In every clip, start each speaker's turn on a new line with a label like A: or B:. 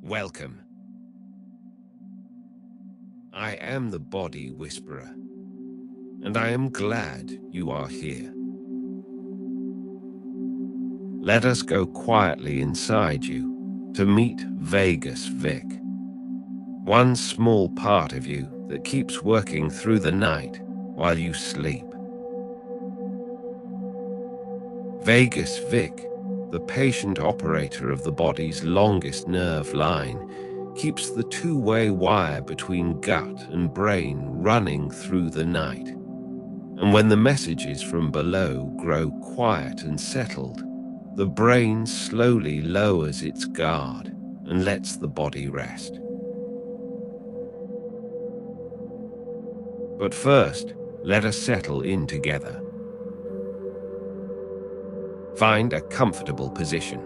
A: Welcome. I am the Body Whisperer, and I am glad you are here. Let us go quietly inside you to meet Vagus Vic, one small part of you that keeps working through the night while you sleep. Vagus Vic, the patient operator of the body's longest nerve line, keeps the two-way wire between gut and brain running through the night. And when the messages from below grow quiet and settled, the brain slowly lowers its guard and lets the body rest. But first, let us settle in together. Find a comfortable position.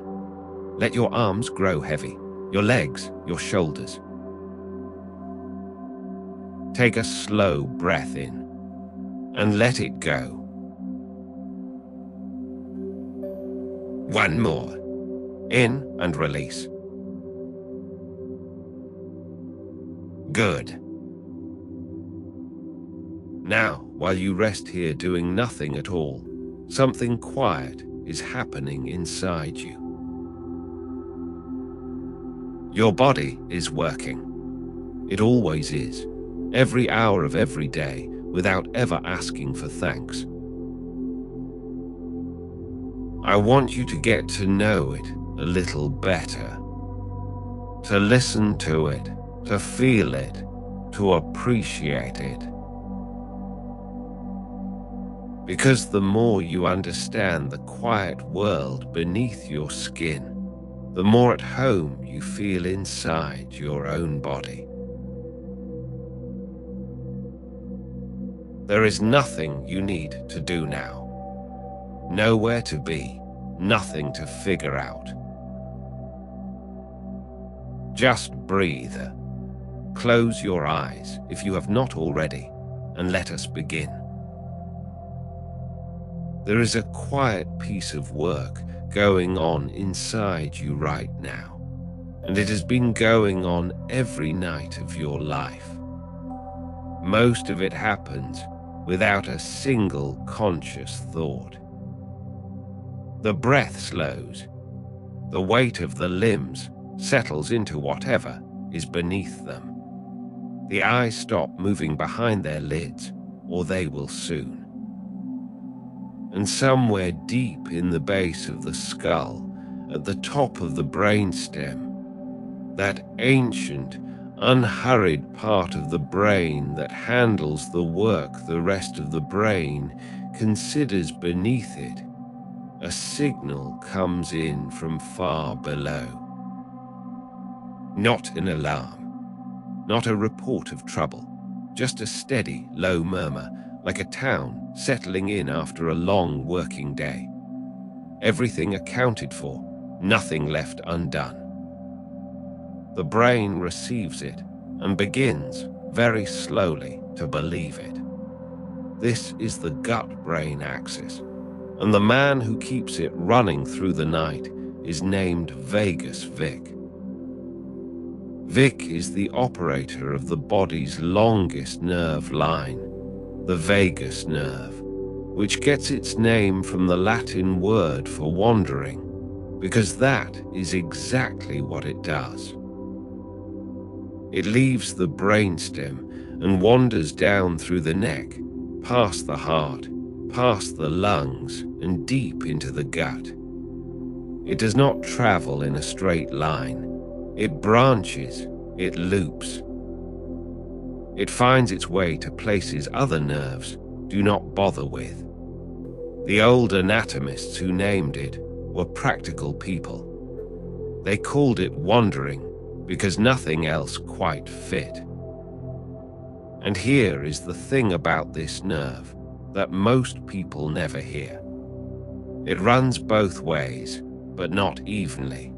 A: Let your arms grow heavy, your legs, your shoulders. Take a slow breath in and let it go. One more. In and release. Good. Now, while you rest here doing nothing at all, something quiet is happening inside you. Your body is working. It always is, every hour of every day, without ever asking for thanks. I want you to get to know it a little better, to listen to it, to feel it, to appreciate it. Because the more you understand the quiet world beneath your skin, the more at home you feel inside your own body. There is nothing you need to do now. Nowhere to be, nothing to figure out. Just breathe. Close your eyes if you have not already, and let us begin. There is a quiet piece of work going on inside you right now, and it has been going on every night of your life. Most of it happens without a single conscious thought. The breath slows. The weight of the limbs settles into whatever is beneath them. The eyes stop moving behind their lids, or they will soon. And somewhere deep in the base of the skull, at the top of the brainstem, that ancient, unhurried part of the brain that handles the work the rest of the brain considers beneath it, a signal comes in from far below. Not an alarm, not a report of trouble, just a steady, low murmur, like a town settling in after a long working day. Everything accounted for, nothing left undone. The brain receives it and begins, very slowly, to believe it. This is the gut-brain axis, and the man who keeps it running through the night is named Vagus Vic. Vic is the operator of the body's longest nerve line, the vagus nerve, which gets its name from the Latin word for wandering, because that is exactly what it does. It leaves the brainstem and wanders down through the neck, past the heart, past the lungs, and deep into the gut. It does not travel in a straight line. It branches, it loops. It finds its way to places other nerves do not bother with. The old anatomists who named it were practical people. They called it wandering because nothing else quite fit. And here is the thing about this nerve that most people never hear. It runs both ways, but not evenly.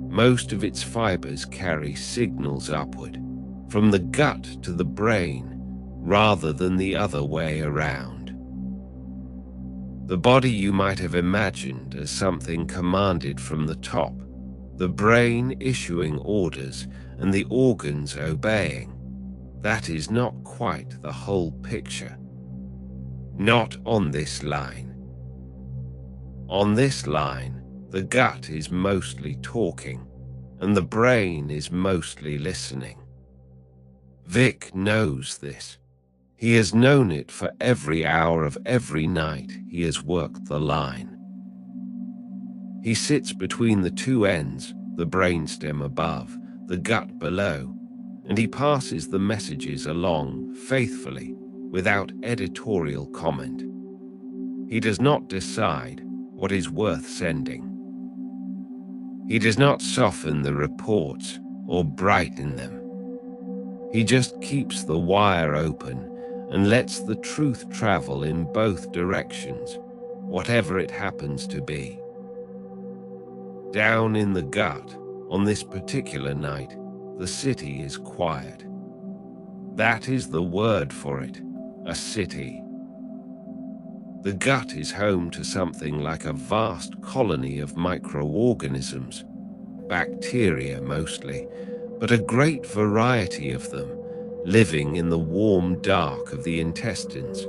A: Most of its fibers carry signals upward, from the gut to the brain, rather than the other way around. The body you might have imagined as something commanded from the top the brain issuing orders and the organs obeying. That is not quite the whole picture. Not on this line. On this line, the gut is mostly talking, and the brain is mostly listening. Vic knows this. He has known it for every hour of every night he has worked the line. He sits between the two ends, the brainstem above, the gut below, and he passes the messages along faithfully, without editorial comment. He does not decide what is worth sending. He does not soften the reports or brighten them. He just keeps the wire open and lets the truth travel in both directions, whatever it happens to be. Down in the gut, on this particular night, the city is quiet. That is the word for it, a city. The gut is home to something like a vast colony of microorganisms, bacteria mostly, but a great variety of them, living in the warm dark of the intestines,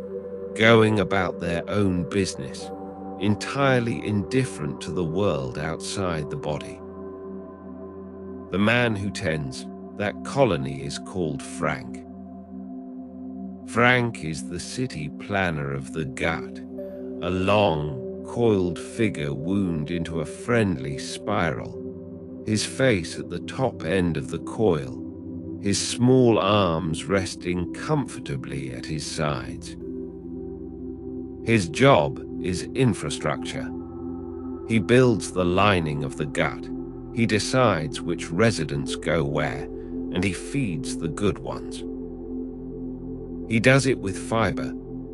A: going about their own business, entirely indifferent to the world outside the body. The man who tends that colony is called Frank. Frank is the city planner of the gut, a long, coiled figure wound into a friendly spiral, his face at the top end of the coil, his small arms resting comfortably at his sides. His job is infrastructure. He builds the lining of the gut, he decides which residents go where, and he feeds the good ones. He does it with fiber,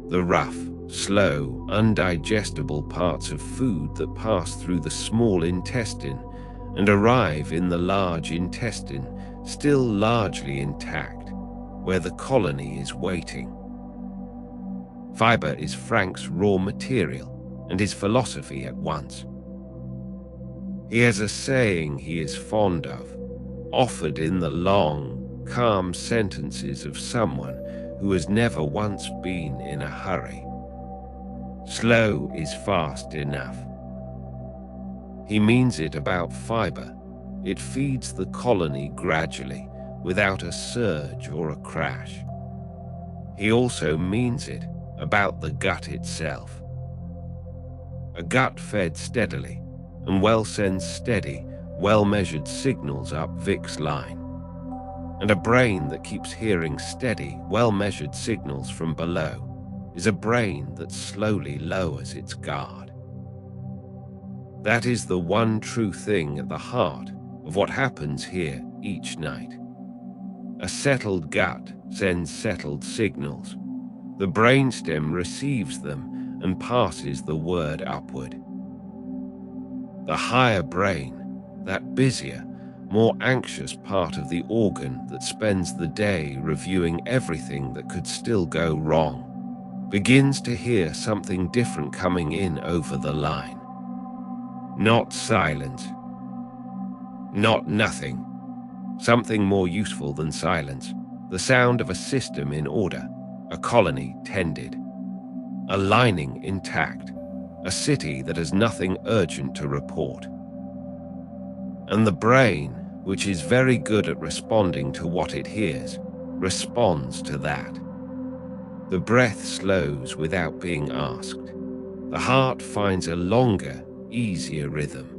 A: the rough, slow, undigestible parts of food that pass through the small intestine and arrive in the large intestine, still largely intact, where the colony is waiting. Fiber is Frank's raw material and his philosophy at once. He has a saying he is fond of, offered in the long, calm sentences of someone who has never once been in a hurry. Slow is fast enough. He means it about fiber. It feeds the colony gradually, without a surge or a crash. He also means it about the gut itself. A gut fed steadily and well sends steady, well-measured signals up Vic's line. And a brain that keeps hearing steady, well-measured signals from below is a brain that slowly lowers its guard. That is the one true thing at the heart of what happens here each night. A settled gut sends settled signals. The brainstem receives them and passes the word upward. The higher brain, that busier, more anxious part of the organ that spends the day reviewing everything that could still go wrong, begins to hear something different coming in over the line. Not silence. Not nothing. Something more useful than silence. The sound of a system in order, a colony tended, a lining intact, a city that has nothing urgent to report. And the brain, which is very good at responding to what it hears, responds to that. The breath slows without being asked. The heart finds a longer, easier rhythm.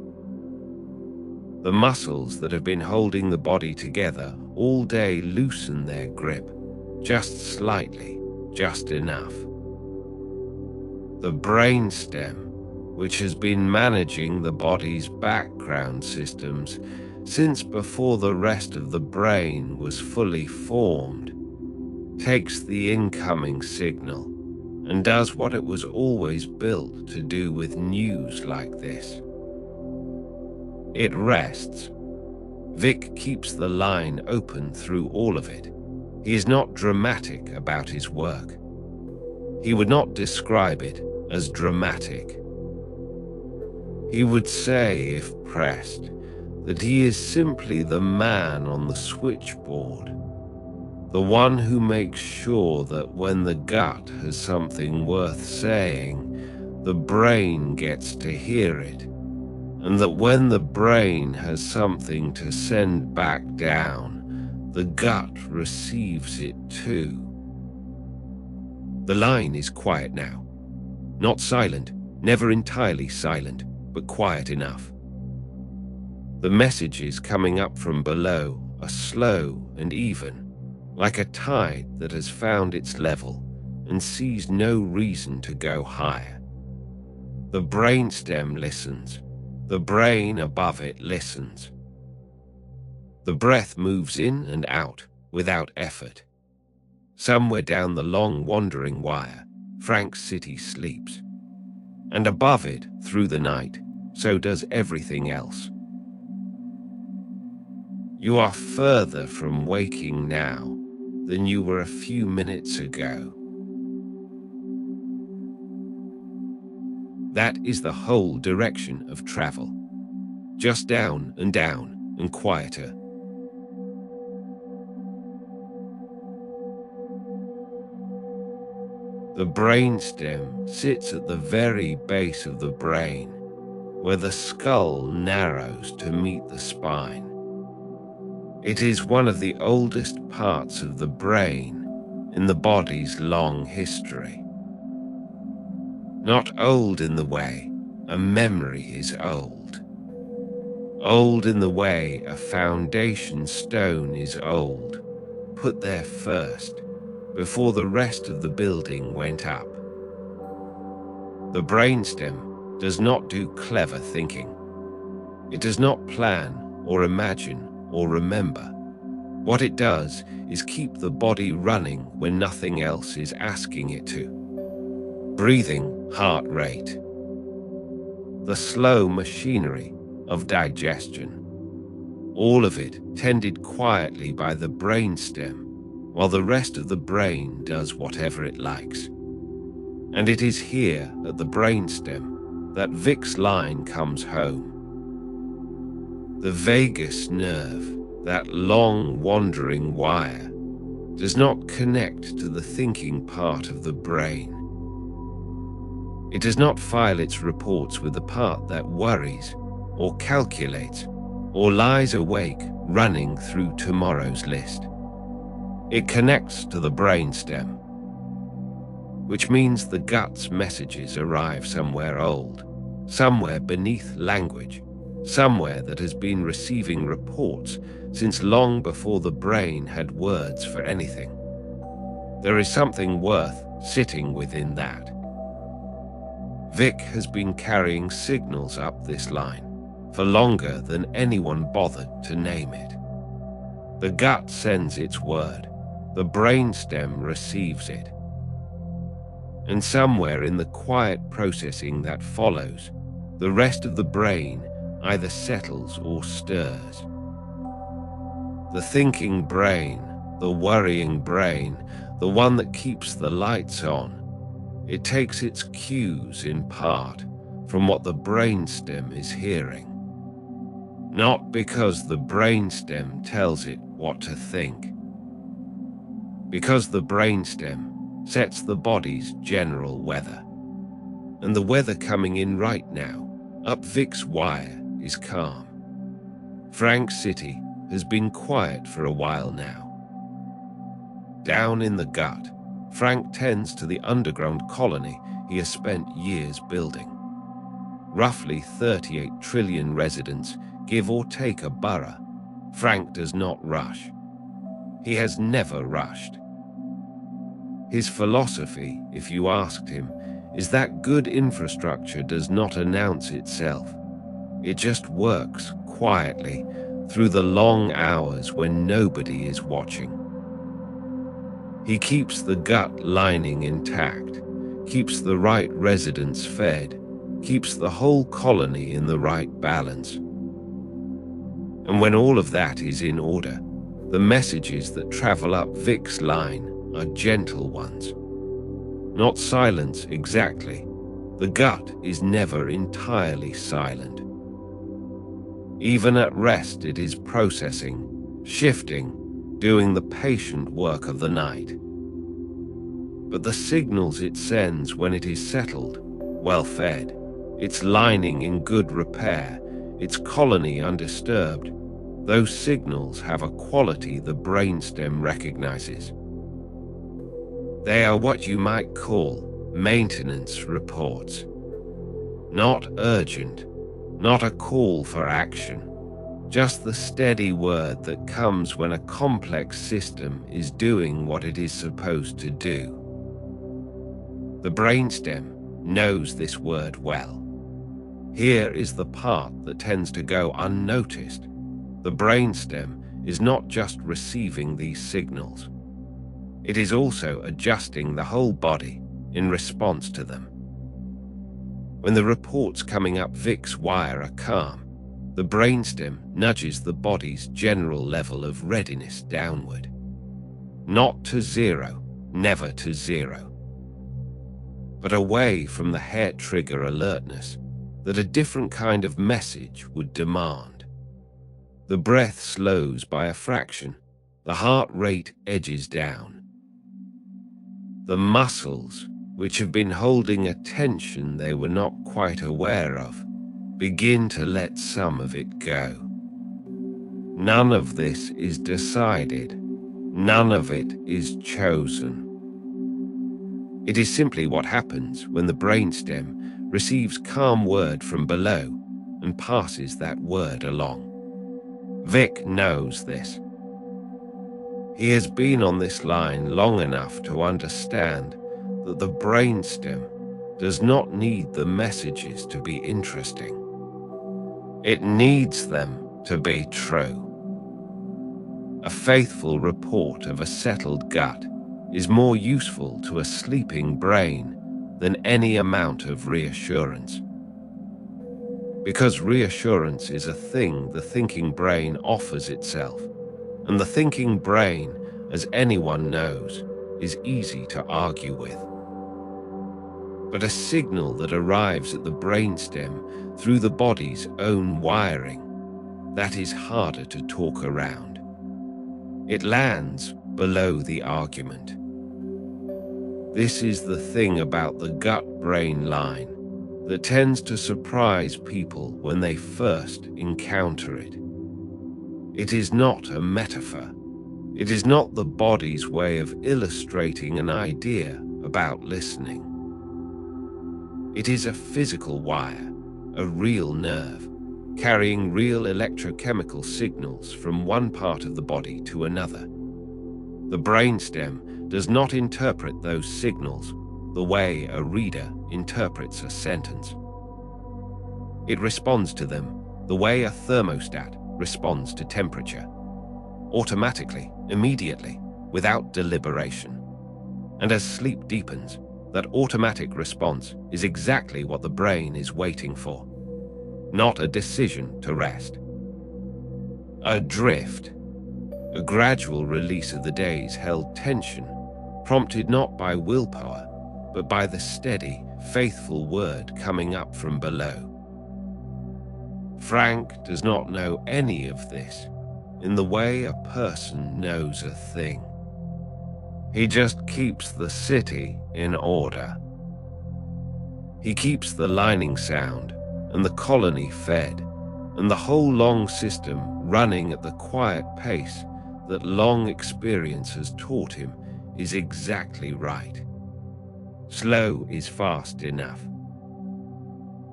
A: The muscles that have been holding the body together all day loosen their grip, just slightly, just enough. The brainstem, which has been managing the body's background systems since before the rest of the brain was fully formed, takes the incoming signal and does what it was always built to do with news like this. It rests. Vic keeps the line open through all of it. He is not dramatic about his work. He would not describe it as dramatic. He would say, if pressed, that he is simply the man on the switchboard, the one who makes sure that when the gut has something worth saying, the brain gets to hear it, and that when the brain has something to send back down, the gut receives it too. The line is quiet now. Not silent, never entirely silent, but quiet enough. The messages coming up from below are slow and even, like a tide that has found its level and sees no reason to go higher. The brainstem listens. The brain above it listens. The breath moves in and out without effort. Somewhere down the long wandering wire, Frank's city sleeps. And above it, through the night, so does everything else. You are further from waking now than you were a few minutes ago. That is the whole direction of travel. Just down and quieter. The brainstem sits at the very base of the brain, where the skull narrows to meet the spine. It is one of the oldest parts of the brain in the body's long history. Not old in the way a memory is old. Old in the way a foundation stone is old, put there first, before the rest of the building went up. The brainstem does not do clever thinking. It does not plan or imagine or remember. What it does is keep the body running when nothing else is asking it to. Breathing, heart rate. The slow machinery of digestion. All of it tended quietly by the brainstem, while the rest of the brain does whatever it likes. And it is here at the brainstem that Vic's line comes home. The vagus nerve, that long wandering wire, does not connect to the thinking part of the brain. It does not file its reports with the part that worries or calculates or lies awake running through tomorrow's list. It connects to the brainstem, which means the gut's messages arrive somewhere old, somewhere beneath language, somewhere that has been receiving reports since long before the brain had words for anything. There is something worth sitting within that. Vic has been carrying signals up this line for longer than anyone bothered to name it. The gut sends its word, the brainstem receives it. And somewhere in the quiet processing that follows, the rest of the brain either settles or stirs. The thinking brain, the worrying brain, the one that keeps the lights on, it takes its cues in part from what the brainstem is hearing. Not because the brainstem tells it what to think. Because the brainstem sets the body's general weather. And the weather coming in right now, up Vic's wire, is calm. Frank's city has been quiet for a while now. Down in the gut, Frank tends to the underground colony he has spent years building. Roughly 38 trillion residents, give or take a borough. Frank does not rush. He has never rushed. His philosophy, if you asked him, is that good infrastructure does not announce itself. It just works quietly through the long hours when nobody is watching. He keeps the gut lining intact, keeps the right residents fed, keeps the whole colony in the right balance. And when all of that is in order, the messages that travel up Vic's line are gentle ones. Not silence exactly. The gut is never entirely silent. Even at rest, it is processing, shifting, doing the patient work of the night. But the signals it sends when it is settled, well fed, its lining in good repair, its colony undisturbed, those signals have a quality the brainstem recognizes. They are what you might call maintenance reports. Not urgent, not a call for action, just the steady word that comes when a complex system is doing what it is supposed to do. The brainstem knows this word well. Here is the part that tends to go unnoticed. The brainstem is not just receiving these signals. It is also adjusting the whole body in response to them. When the reports coming up Vic's wire are calm, the brainstem nudges the body's general level of readiness downward. Not to zero, never to zero, but away from the hair-trigger alertness that a different kind of message would demand. The breath slows by a fraction, the heart rate edges down. The muscles, which have been holding a tension they were not quite aware of, begin to let some of it go. None of this is decided. None of it is chosen. It is simply what happens when the brainstem receives calm word from below and passes that word along. Vic knows this. He has been on this line long enough to understand that the brainstem does not need the messages to be interesting. It needs them to be true. A faithful report of a settled gut is more useful to a sleeping brain than any amount of reassurance. Because reassurance is a thing the thinking brain offers itself, and the thinking brain, as anyone knows, is easy to argue with. But a signal that arrives at the brainstem through the body's own wiring, that is harder to talk around. It lands below the argument. This is the thing about the gut-brain line that tends to surprise people when they first encounter it. It is not a metaphor. It is not the body's way of illustrating an idea about listening. It is a physical wire, a real nerve, carrying real electrochemical signals from one part of the body to another. The brainstem does not interpret those signals the way a reader interprets a sentence. It responds to them the way a thermostat responds to temperature, automatically, immediately, without deliberation. And as sleep deepens, that automatic response is exactly what the brain is waiting for, not a decision to rest. A drift, a gradual release of the day's held tension, prompted not by willpower, but by the steady, faithful word coming up from below. Frank does not know any of this in the way a person knows a thing. He just keeps the city in order. He keeps the lining sound and the colony fed, and the whole long system running at the quiet pace that long experience has taught him is exactly right. Slow is fast enough.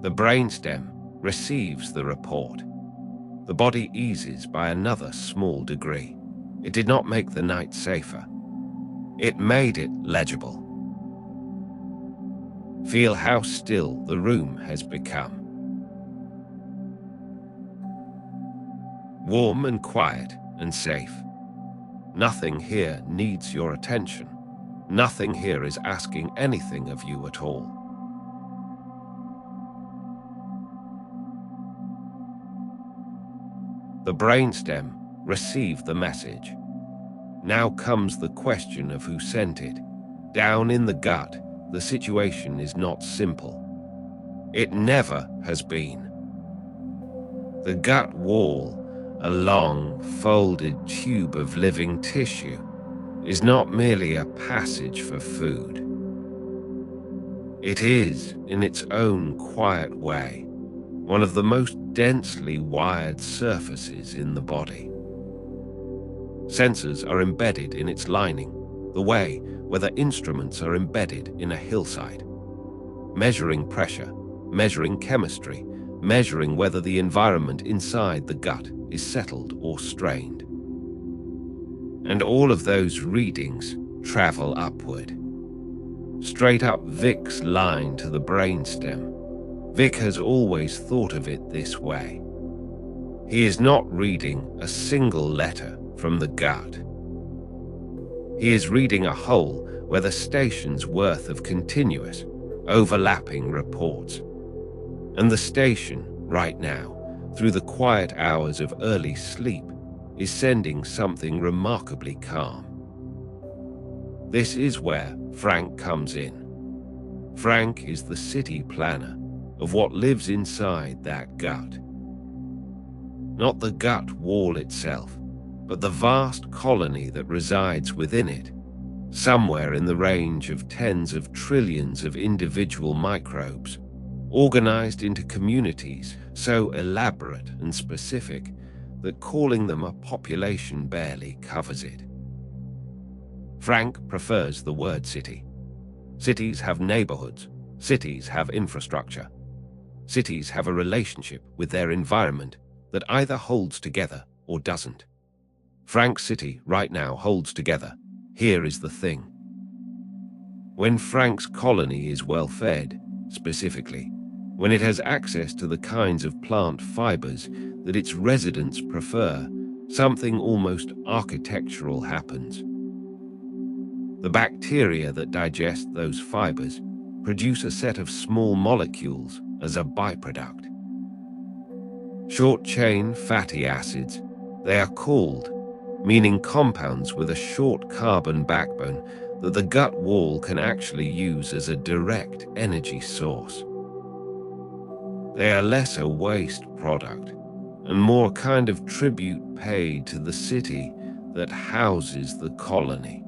A: The brainstem receives the report. The body eases by another small degree. It did not make the night safer. It made it legible. Feel how still the room has become. Warm and quiet and safe. Nothing here needs your attention. Nothing here is asking anything of you at all. The brainstem received the message. Now comes the question of who sent it. Down in the gut, the situation is not simple. It never has been. The gut wall, a long, folded tube of living tissue, is not merely a passage for food. It is, in its own quiet way, one of the most densely wired surfaces in the body. Sensors are embedded in its lining, the way whether instruments are embedded in a hillside, measuring pressure, measuring chemistry, measuring whether the environment inside the gut is settled or strained. And all of those readings travel upward. Straight up Vic's line to the brainstem. Vic has always thought of it this way. He is not reading a single letter from the gut. He is reading a whole where the station's worth of continuous, overlapping reports. And the station, right now, through the quiet hours of early sleep, is sending something remarkably calm. This is where Frank comes in. Frank is the city planner of what lives inside that gut. Not the gut wall itself, but the vast colony that resides within it, somewhere in the range of tens of trillions of individual microbes, organized into communities so elaborate and specific that calling them a population barely covers it. Frank prefers the word city. Cities have neighborhoods. Cities have infrastructure. Cities have a relationship with their environment that either holds together or doesn't. Frank's city right now holds together. Here is the thing. When Frank's colony is well fed, specifically, when it has access to the kinds of plant fibers that its residents prefer, something almost architectural happens. The bacteria that digest those fibers produce a set of small molecules as a byproduct. Short-chain fatty acids, they are called, meaning compounds with a short carbon backbone that the gut wall can actually use as a direct energy source. They are less a waste product and more a kind of tribute paid to the city that houses the colony.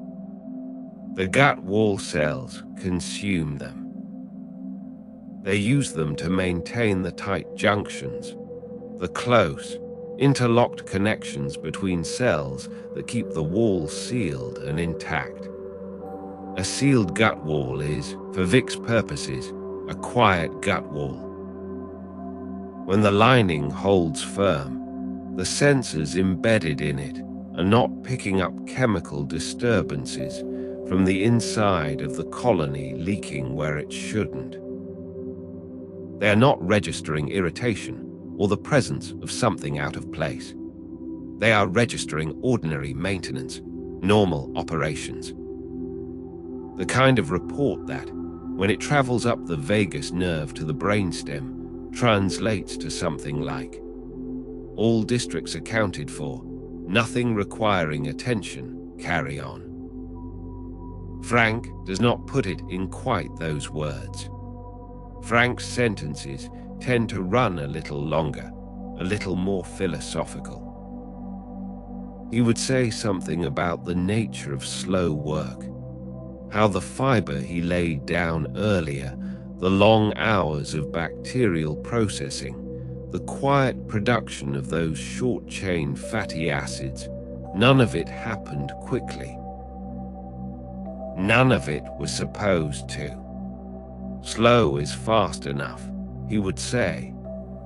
A: The gut wall cells consume them. They use them to maintain the tight junctions, the close, interlocked connections between cells that keep the wall sealed and intact. A sealed gut wall is, for Vic's purposes, a quiet gut wall. When the lining holds firm, the sensors embedded in it are not picking up chemical disturbances from the inside of the colony leaking where it shouldn't. They are not registering irritation or the presence of something out of place. They are registering ordinary maintenance, normal operations. The kind of report that, when it travels up the vagus nerve to the brainstem, translates to something like, all districts accounted for, nothing requiring attention, carry on. Frank does not put it in quite those words. Frank's sentences tend to run a little longer, a little more philosophical. He would say something about the nature of slow work, how the fiber he laid down earlier, the long hours of bacterial processing, the quiet production of those short-chain fatty acids, none of it happened quickly. None of it was supposed to. Slow is fast enough, he would say,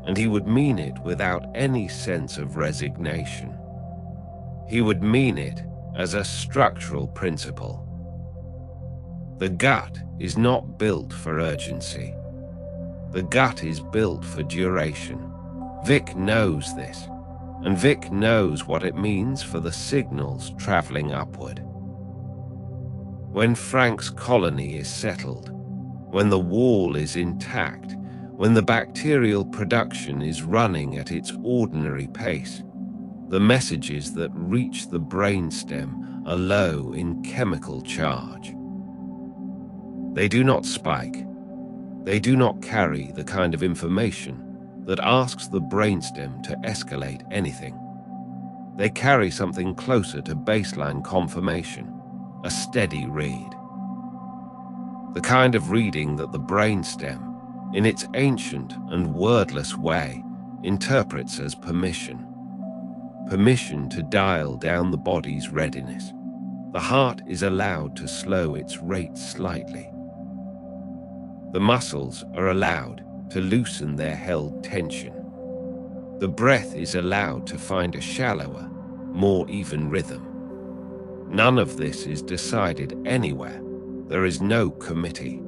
A: and he would mean it without any sense of resignation. He would mean it as a structural principle. The gut is not built for urgency. The gut is built for duration. Vic knows this, and Vic knows what it means for the signals traveling upward. When Frank's colony is settled, when the wall is intact, when the bacterial production is running at its ordinary pace, the messages that reach the brainstem are low in chemical charge. They do not spike. They do not carry the kind of information that asks the brainstem to escalate anything. They carry something closer to baseline confirmation, a steady read. The kind of reading that the brainstem, in its ancient and wordless way, interprets as permission. Permission to dial down the body's readiness. The heart is allowed to slow its rate slightly. The muscles are allowed to loosen their held tension. The breath is allowed to find a shallower, more even rhythm. None of this is decided anywhere. There is no committee.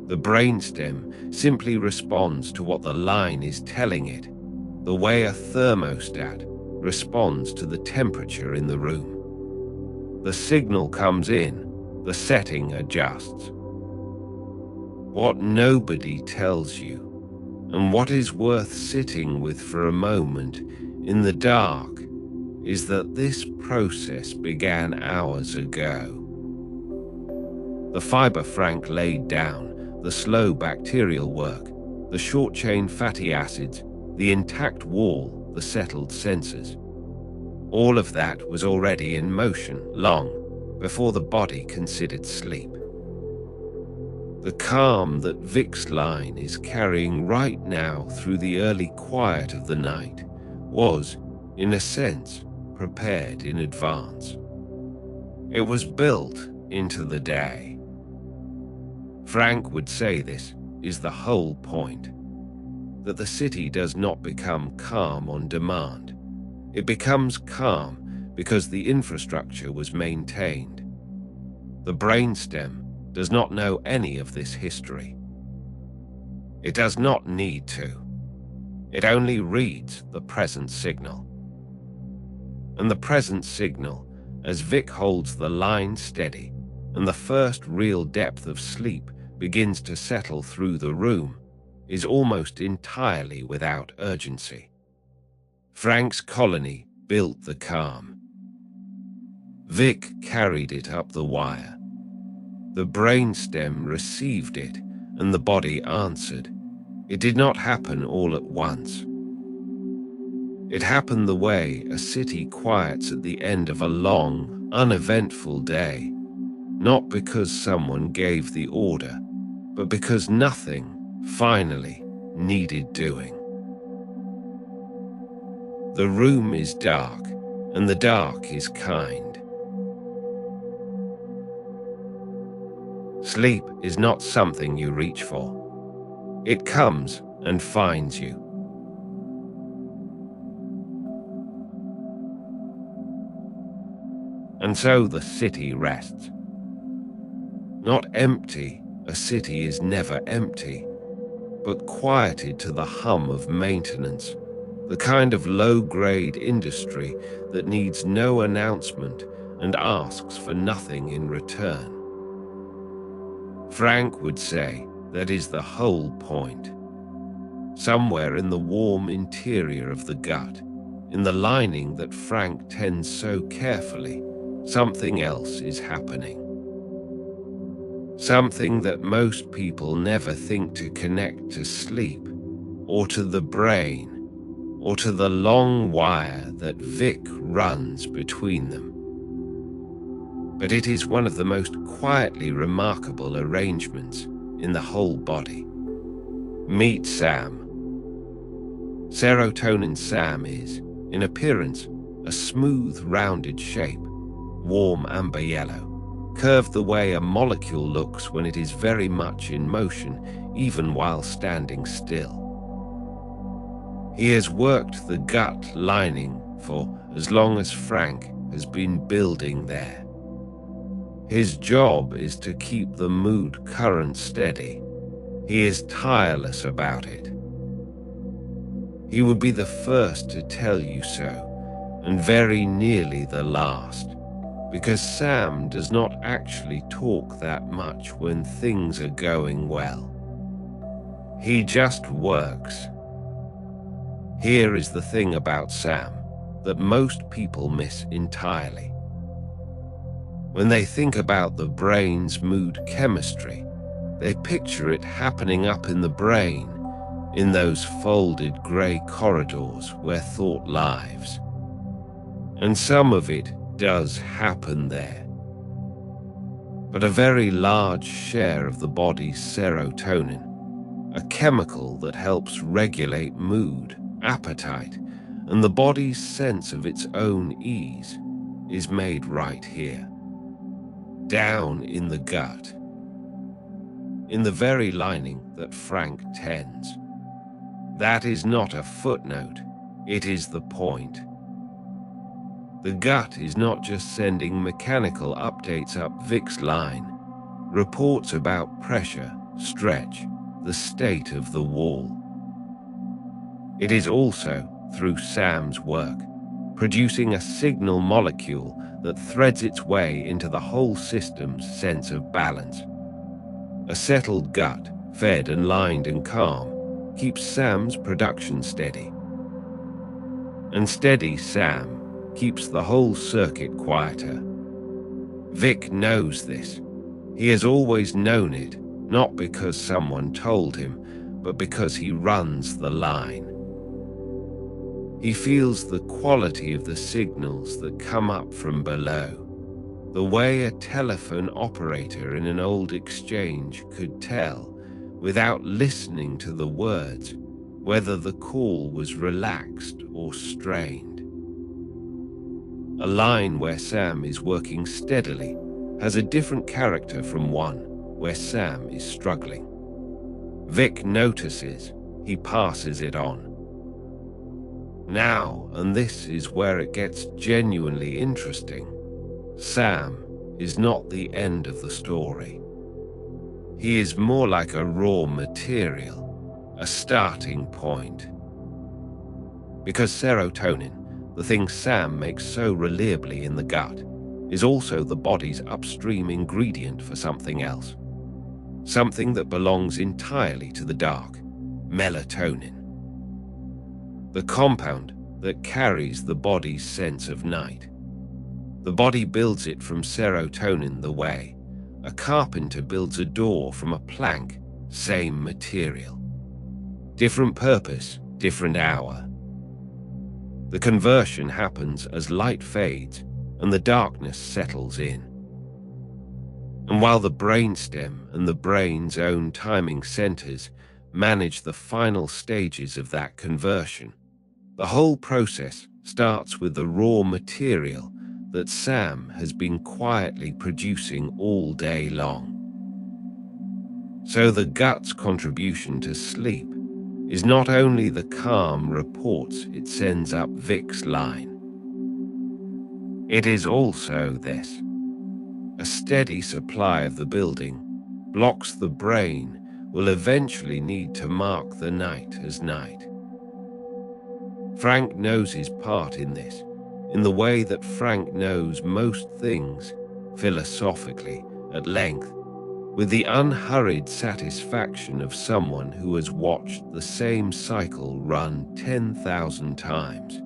A: The brainstem simply responds to what the line is telling it, the way a thermostat responds to the temperature in the room. The signal comes in, the setting adjusts. What nobody tells you, and what is worth sitting with for a moment in the dark, is that this process began hours ago. The fiber Frank laid down, the slow bacterial work, the short-chain fatty acids, the intact wall, the settled sensors. All of that was already in motion long before the body considered sleep. The calm that Vic's line is carrying right now through the early quiet of the night was, in a sense, prepared in advance. It was built into the day. Frank would say this is the whole point, that the city does not become calm on demand. It becomes calm because the infrastructure was maintained. The brainstem does not know any of this history. It does not need to. It only reads the present signal. And the present signal, as Vic holds the line steady and the first real depth of sleep begins to settle through the room, is almost entirely without urgency. Frank's colony built the calm. Vic carried it up the wire. The brainstem received it, and the body answered. It did not happen all at once. It happened the way a city quiets at the end of a long, uneventful day, not because someone gave the order, but because nothing, finally, needed doing. The room is dark, and the dark is kind. Sleep is not something you reach for. It comes and finds you. And so the city rests. Not empty, a city is never empty, but quieted to the hum of maintenance, the kind of low-grade industry that needs no announcement and asks for nothing in return. Frank would say that is the whole point. Somewhere in the warm interior of the gut, in the lining that Frank tends so carefully, something else is happening. Something that most people never think to connect to sleep, or to the brain, or to the long wire that Vic runs between them. But it is one of the most quietly remarkable arrangements in the whole body. Meet Sam. Serotonin Sam is, in appearance, a smooth, rounded shape, warm amber yellow, curved the way a molecule looks when it is very much in motion, even while standing still. He has worked the gut lining for as long as Frank has been building there. His job is to keep the mood current steady. He is tireless about it. He would be the first to tell you so, and very nearly the last, because Sam does not actually talk that much when things are going well. He just works. Here is the thing about Sam that most people miss entirely. When they think about the brain's mood chemistry, they picture it happening up in the brain, in those folded grey corridors where thought lives. And some of it does happen there. But a very large share of the body's serotonin, a chemical that helps regulate mood, appetite, and the body's sense of its own ease, is made right here, down in the gut, in the very lining that Frank tends. That is not a footnote, it is the point. The gut is not just sending mechanical updates up Vic's line, reports about pressure, stretch, the state of the wall. It is also, through Sam's work, producing a signal molecule that threads its way into the whole system's sense of balance. A settled gut, fed and lined and calm, keeps Sam's production steady. And steady Sam keeps the whole circuit quieter. Vic knows this. He has always known it, not because someone told him, but because he runs the line. He feels the quality of the signals that come up from below, the way a telephone operator in an old exchange could tell, without listening to the words, whether the call was relaxed or strained. A line where Sam is working steadily has a different character from one where Sam is struggling. Vic notices, he passes it on. Now, and this is where it gets genuinely interesting, Sam is not the end of the story. He is more like a raw material, a starting point. Because serotonin, the thing Sam makes so reliably in the gut, is also the body's upstream ingredient for something else. Something that belongs entirely to the dark, melatonin. The compound that carries the body's sense of night. The body builds it from serotonin the way a carpenter builds a door from a plank, same material. Different purpose, different hour. The conversion happens as light fades and the darkness settles in. And while the brainstem and the brain's own timing centers manage the final stages of that conversion, the whole process starts with the raw material that Sam has been quietly producing all day long. So the gut's contribution to sleep is not only the calm reports it sends up Vic's line. It is also this. A steady supply of the building blocks the brain will eventually need to mark the night as night. Frank knows his part in this, in the way that Frank knows most things, philosophically, at length, with the unhurried satisfaction of someone who has watched the same cycle run 10,000 times.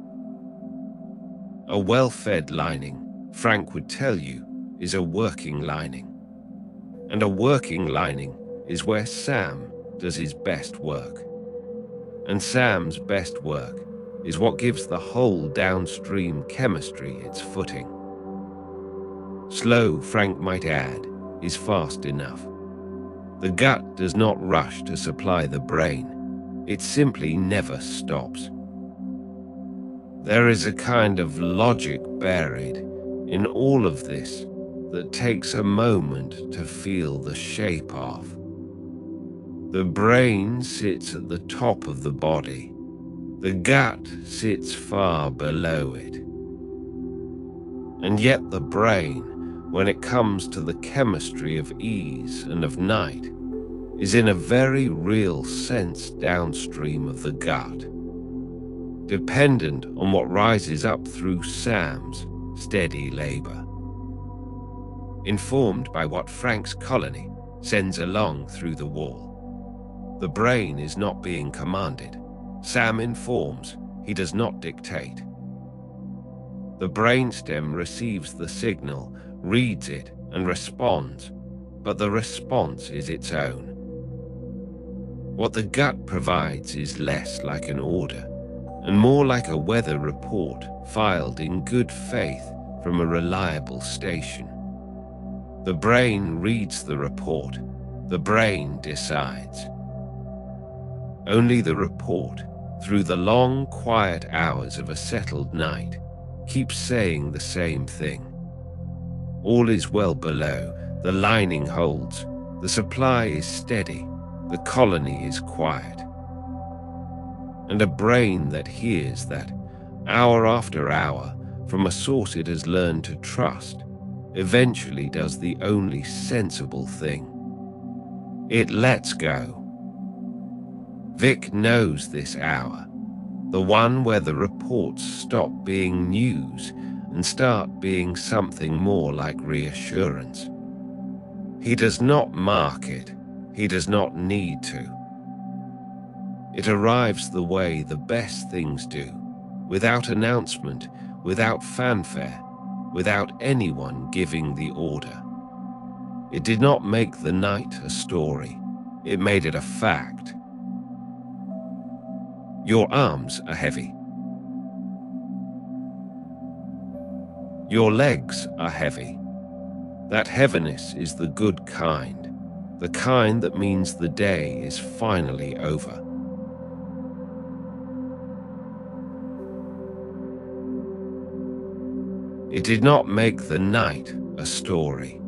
A: A well-fed lining, Frank would tell you, is a working lining. And a working lining is where Sam does his best work. And Sam's best work is what gives the whole downstream chemistry its footing. Slow, Frank might add, is fast enough. The gut does not rush to supply the brain. It simply never stops. There is a kind of logic buried in all of this that takes a moment to feel the shape of. The brain sits at the top of the body. The gut sits far below it. And yet the brain, when it comes to the chemistry of ease and of night, is in a very real sense downstream of the gut, dependent on what rises up through Sam's steady labor. Informed by what Frank's colony sends along through the wall. The brain is not being commanded. Sam informs, he does not dictate. The brainstem receives the signal, reads it, and responds, but the response is its own. What the gut provides is less like an order and more like a weather report filed in good faith from a reliable station. The brain reads the report. The brain decides. Only the report, through the long, quiet hours of a settled night, keeps saying the same thing. All is well below, the lining holds, the supply is steady, the colony is quiet. And a brain that hears that, hour after hour, from a source it has learned to trust, eventually does the only sensible thing. It lets go. Vic knows this hour, the one where the reports stop being news and start being something more like reassurance. He does not mark it. He does not need to. It arrives the way the best things do, without announcement, without fanfare, without anyone giving the order. It did not make the night a story. It made it a fact. Your arms are heavy. Your legs are heavy. That heaviness is the good kind, the kind that means the day is finally over. It did not make the night a story.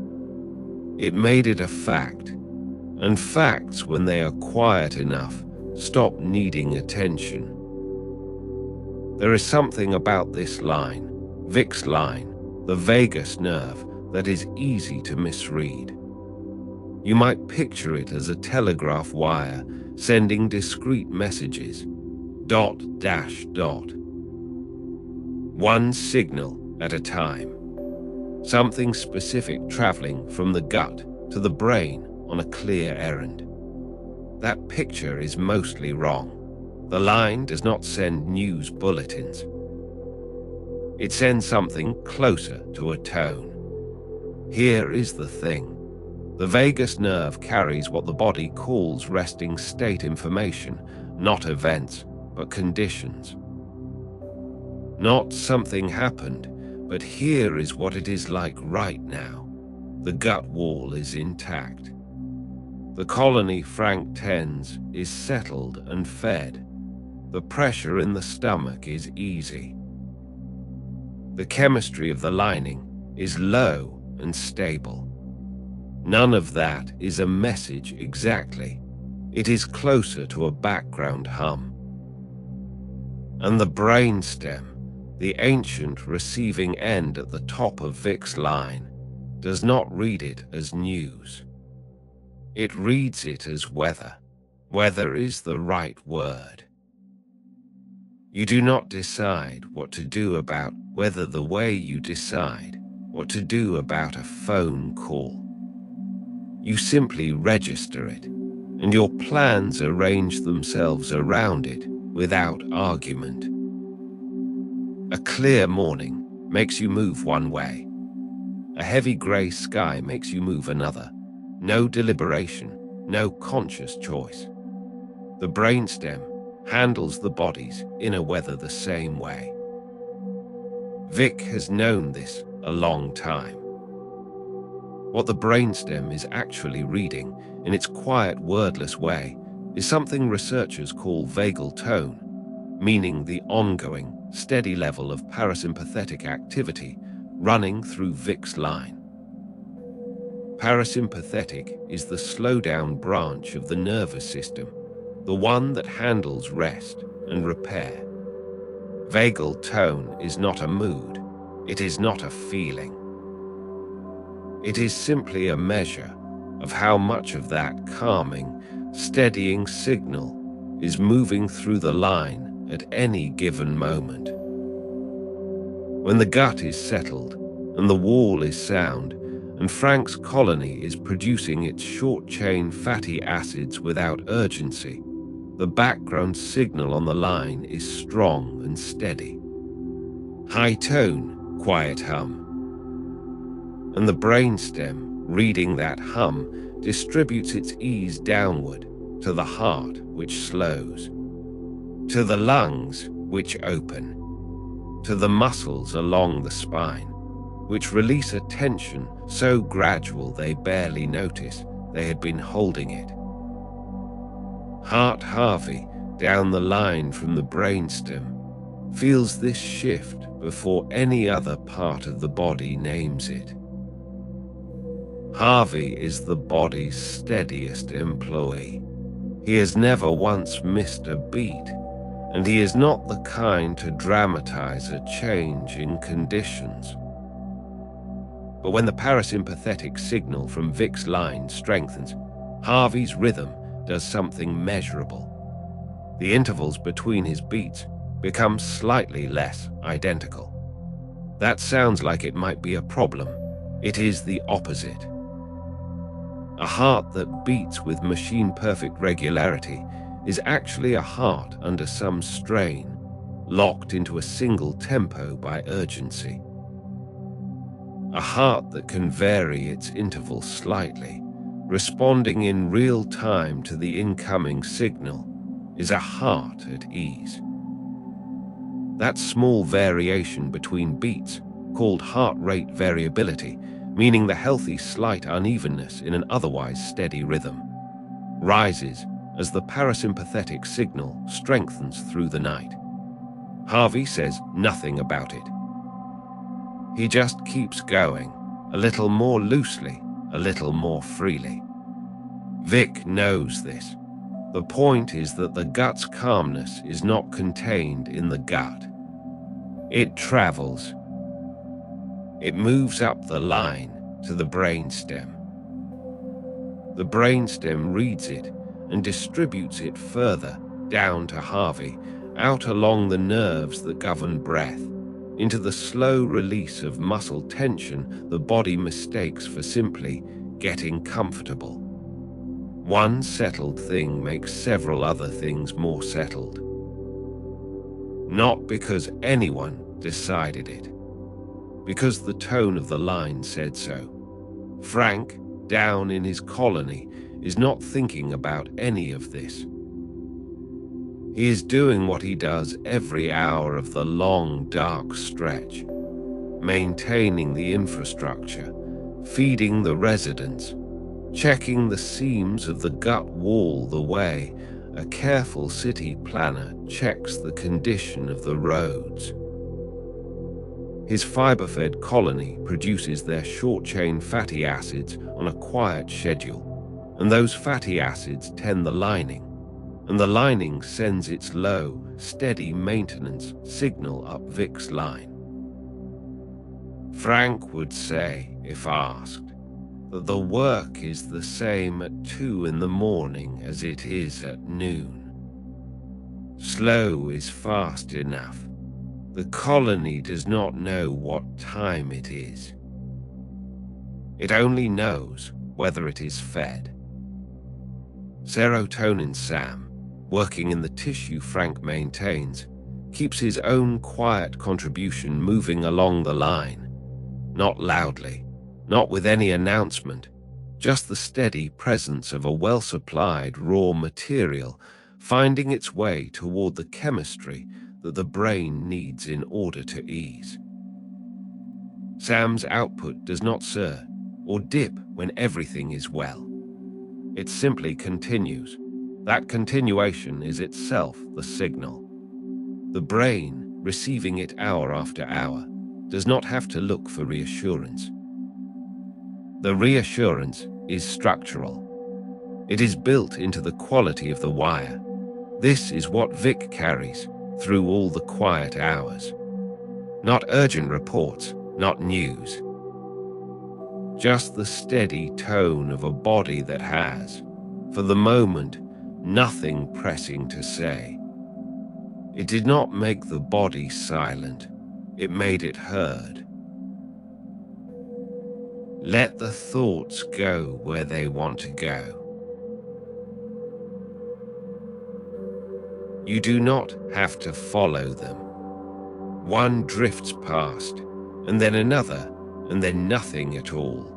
A: It made it a fact, and facts, when they are quiet enough, stop needing attention. There is something about this line, Vic's line, the vagus nerve, that is easy to misread. You might picture it as a telegraph wire sending discrete messages, dot dash dot. One signal at a time. Something specific traveling from the gut to the brain on a clear errand. That picture is mostly wrong. The line does not send news bulletins. It sends something closer to a tone. Here is the thing. The vagus nerve carries what the body calls resting state information, not events, but conditions. Not something happened, but here is what it is like right now. The gut wall is intact. The colony Frank tends is settled and fed. The pressure in the stomach is easy. The chemistry of the lining is low and stable. None of that is a message exactly. It is closer to a background hum. And the brainstem, the ancient receiving end at the top of Vic's line, does not read it as news. It reads it as weather. Weather is the right word. You do not decide what to do about weather the way you decide what to do about a phone call. You simply register it, and your plans arrange themselves around it without argument. A clear morning makes you move one way. A heavy grey sky makes you move another. No deliberation, no conscious choice. The brainstem handles the body's inner weather the same way. Vic has known this a long time. What the brainstem is actually reading, in its quiet, wordless way, is something researchers call vagal tone, meaning the ongoing, steady level of parasympathetic activity running through Vic's line. Parasympathetic is the slow-down branch of the nervous system, the one that handles rest and repair. Vagal tone is not a mood. It is not a feeling. It is simply a measure of how much of that calming, steadying signal is moving through the line at any given moment. When the gut is settled and the wall is sound, and Frank's colony is producing its short-chain fatty acids without urgency, the background signal on the line is strong and steady. High tone, quiet hum. And the brainstem, reading that hum, distributes its ease downward to the heart, which slows, to the lungs, which open, to the muscles along the spine, which release a tension so gradual they barely notice they had been holding it. Heart Harvey, down the line from the brainstem, feels this shift before any other part of the body names it. Harvey is the body's steadiest employee. He has never once missed a beat, and he is not the kind to dramatize a change in conditions. But when the parasympathetic signal from Vic's line strengthens, Harvey's rhythm does something measurable. The intervals between his beats become slightly less identical. That sounds like it might be a problem. It is the opposite. A heart that beats with machine-perfect regularity is actually a heart under some strain, locked into a single tempo by urgency. A heart that can vary its interval slightly, responding in real time to the incoming signal, is a heart at ease. That small variation between beats, called heart rate variability, meaning the healthy slight unevenness in an otherwise steady rhythm, rises as the parasympathetic signal strengthens through the night. Harvey says nothing about it. He just keeps going, a little more loosely, a little more freely. Vic knows this. The point is that the gut's calmness is not contained in the gut. It travels. It moves up the line to the brainstem. The brainstem reads it and distributes it further down to Harvey, out along the nerves that govern breath, into the slow release of muscle tension the body mistakes for simply getting comfortable. One settled thing makes several other things more settled. Not because anyone decided it, because the tone of the line said so. Frank, down in his colony, is not thinking about any of this. He is doing what he does every hour of the long, dark stretch, maintaining the infrastructure, feeding the residents, checking the seams of the gut wall the way a careful city planner checks the condition of the roads. His fiber-fed colony produces their short-chain fatty acids on a quiet schedule, and those fatty acids tend the lining, and the lining sends its low, steady maintenance signal up Vic's line. Frank would say, if asked, that the work is the same at 2 in the morning as it is at noon. Slow is fast enough. The colony does not know what time it is. It only knows whether it is fed. Serotonin Sam, working in the tissue Frank maintains, keeps his own quiet contribution moving along the line. Not loudly, not with any announcement, just the steady presence of a well-supplied raw material finding its way toward the chemistry that the brain needs in order to ease. Sam's output does not surge or dip when everything is well. It simply continues. That continuation is itself the signal. The brain, receiving it hour after hour, does not have to look for reassurance. The reassurance is structural. It is built into the quality of the wire. This is what Vic carries through all the quiet hours. Not urgent reports, not news. Just the steady tone of a body that has, for the moment, nothing pressing to say. It did not make the body silent, it made it heard. Let the thoughts go where they want to go. You do not have to follow them. One drifts past, and then another, and then nothing at all.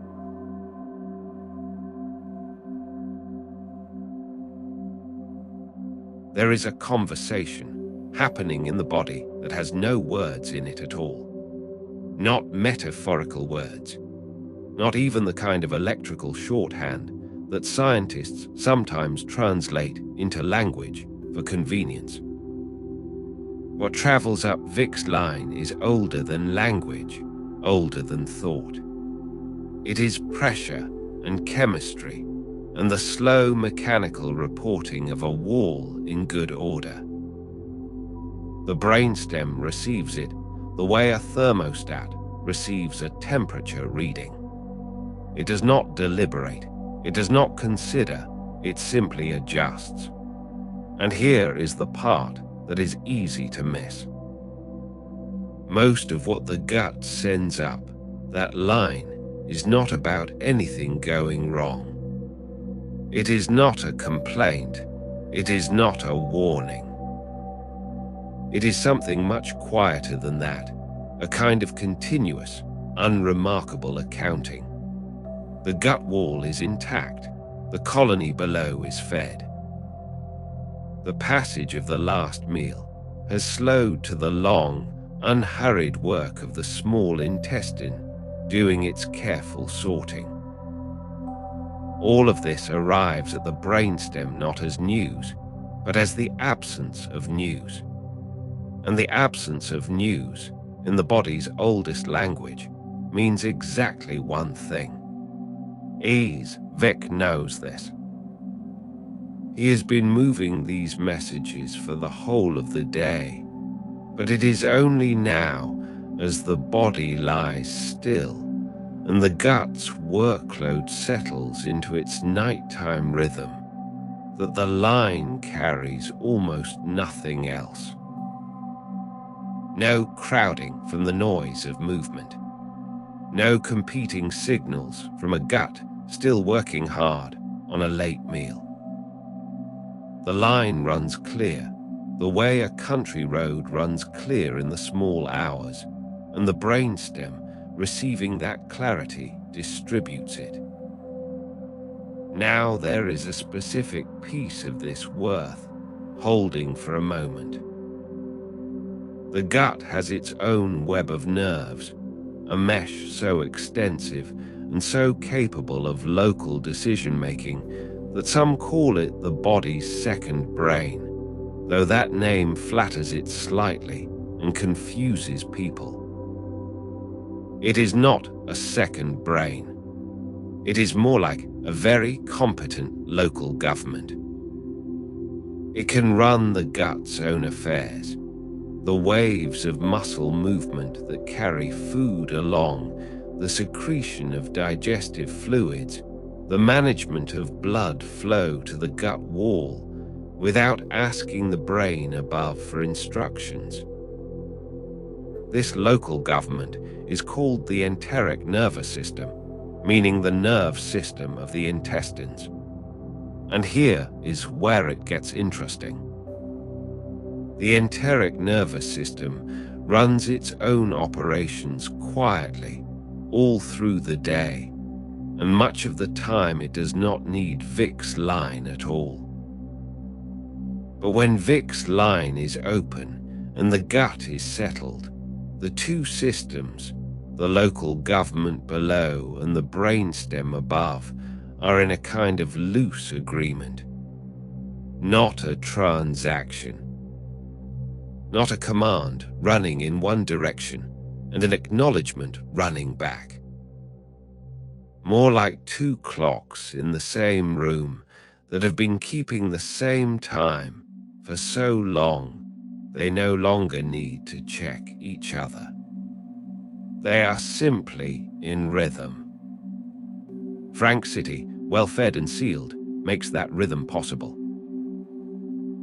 A: There is a conversation happening in the body that has no words in it at all. Not metaphorical words. Not even the kind of electrical shorthand that scientists sometimes translate into language for convenience. What travels up Vic's line is older than language, older than thought. It is pressure and chemistry and the slow mechanical reporting of a wall in good order. The brainstem receives it the way a thermostat receives a temperature reading. It does not deliberate, it does not consider, it simply adjusts. And here is the part that is easy to miss. Most of what the gut sends up, that line, is not about anything going wrong. It is not a complaint. It is not a warning. It is something much quieter than that, a kind of continuous, unremarkable accounting. The gut wall is intact. The colony below is fed. The passage of the last meal has slowed to the long, unhurried work of the small intestine doing its careful sorting. All of this arrives at the brainstem not as news, but as the absence of news. And the absence of news, in the body's oldest language, means exactly one thing. Vic knows this. He has been moving these messages for the whole of the day, but it is only now, as the body lies still, and the gut's workload settles into its nighttime rhythm, that the line carries almost nothing else. No crowding from the noise of movement. No competing signals from a gut still working hard on a late meal. The line runs clear, the way a country road runs clear in the small hours, and the brainstem, receiving that clarity, distributes it. Now there is a specific piece of this worth holding for a moment. The gut has its own web of nerves, a mesh so extensive and so capable of local decision-making that some call it the body's second brain, though that name flatters it slightly and confuses people. It is not a second brain. It is more like a very competent local government. It can run the gut's own affairs, the waves of muscle movement that carry food along, the secretion of digestive fluids, the management of blood flow to the gut wall without asking the brain above for instructions. This local government is called the enteric nervous system, meaning the nerve system of the intestines. And here is where it gets interesting. The enteric nervous system runs its own operations quietly all through the day, and much of the time it does not need Vic's line at all. But when Vic's line is open and the gut is settled, the two systems, the local government below and the brainstem above, are in a kind of loose agreement. Not a transaction. Not a command running in one direction and an acknowledgement running back. More like two clocks in the same room that have been keeping the same time for so long they no longer need to check each other. They are simply in rhythm. Frank City, well fed and sealed, makes that rhythm possible.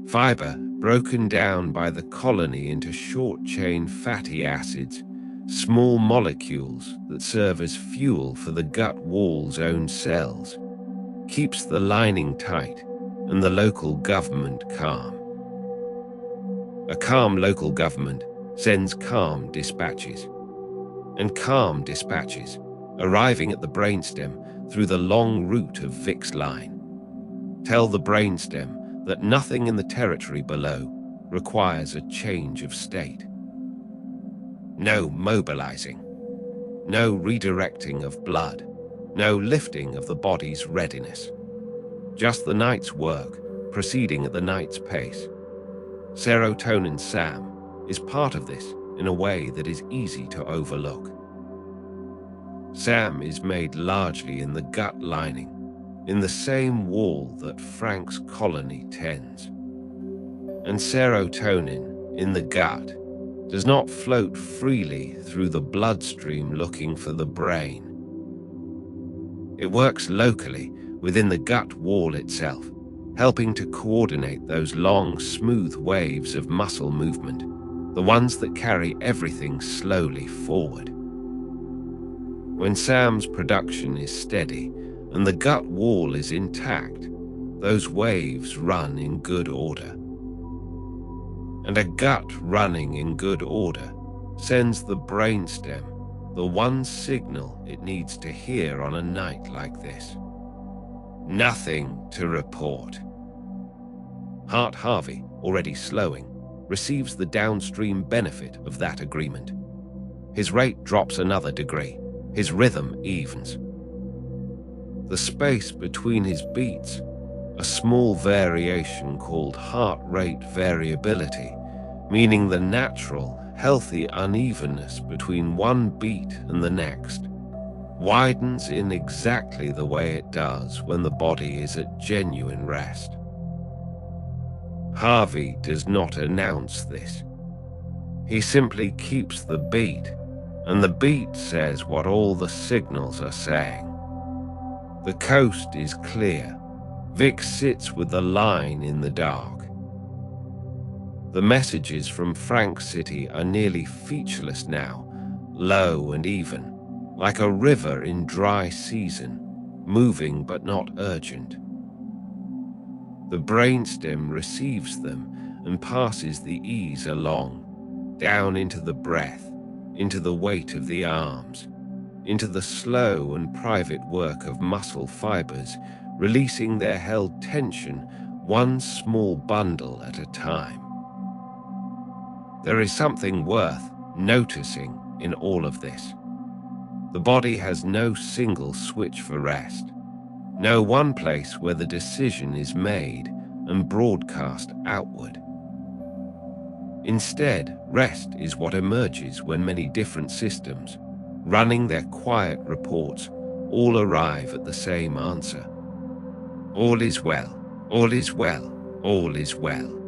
A: Fiber broken down by the colony into short-chain fatty acids, small molecules that serve as fuel for the gut wall's own cells, keeps the lining tight and the local government calm. A calm local government sends calm dispatches, and calm dispatches, arriving at the brainstem through the long route of Vic's line, tell the brainstem that nothing in the territory below requires a change of state. No mobilizing, no redirecting of blood, no lifting of the body's readiness. Just the night's work, proceeding at the night's pace. Serotonin SAM is part of this in a way that is easy to overlook. SAM is made largely in the gut lining, in the same wall that Frank's colony tends. And serotonin in the gut does not float freely through the bloodstream looking for the brain. It works locally within the gut wall itself, helping to coordinate those long, smooth waves of muscle movement, the ones that carry everything slowly forward. When SAM's production is steady and the gut wall is intact, those waves run in good order. And a gut running in good order sends the brainstem the one signal it needs to hear on a night like this. Nothing to report. Hart Harvey, already slowing, receives the downstream benefit of that agreement. His rate drops another degree. His rhythm evens. The space between his beats, a small variation called heart rate variability, meaning the natural, healthy unevenness between one beat and the next, widens in exactly the way it does when the body is at genuine rest. Harvey does not announce this. He simply keeps the beat, and the beat says what all the signals are saying. The coast is clear. Vic sits with the line in the dark. The messages from Frank City are nearly featureless now, low and even, like a river in dry season, moving but not urgent. The brainstem receives them and passes the ease along, down into the breath, into the weight of the arms, into the slow and private work of muscle fibers, releasing their held tension one small bundle at a time. There is something worth noticing in all of this. The body has no single switch for rest, no one place where the decision is made and broadcast outward. Instead, rest is what emerges when many different systems, running their quiet reports, all arrive at the same answer. All is well, all is well, all is well.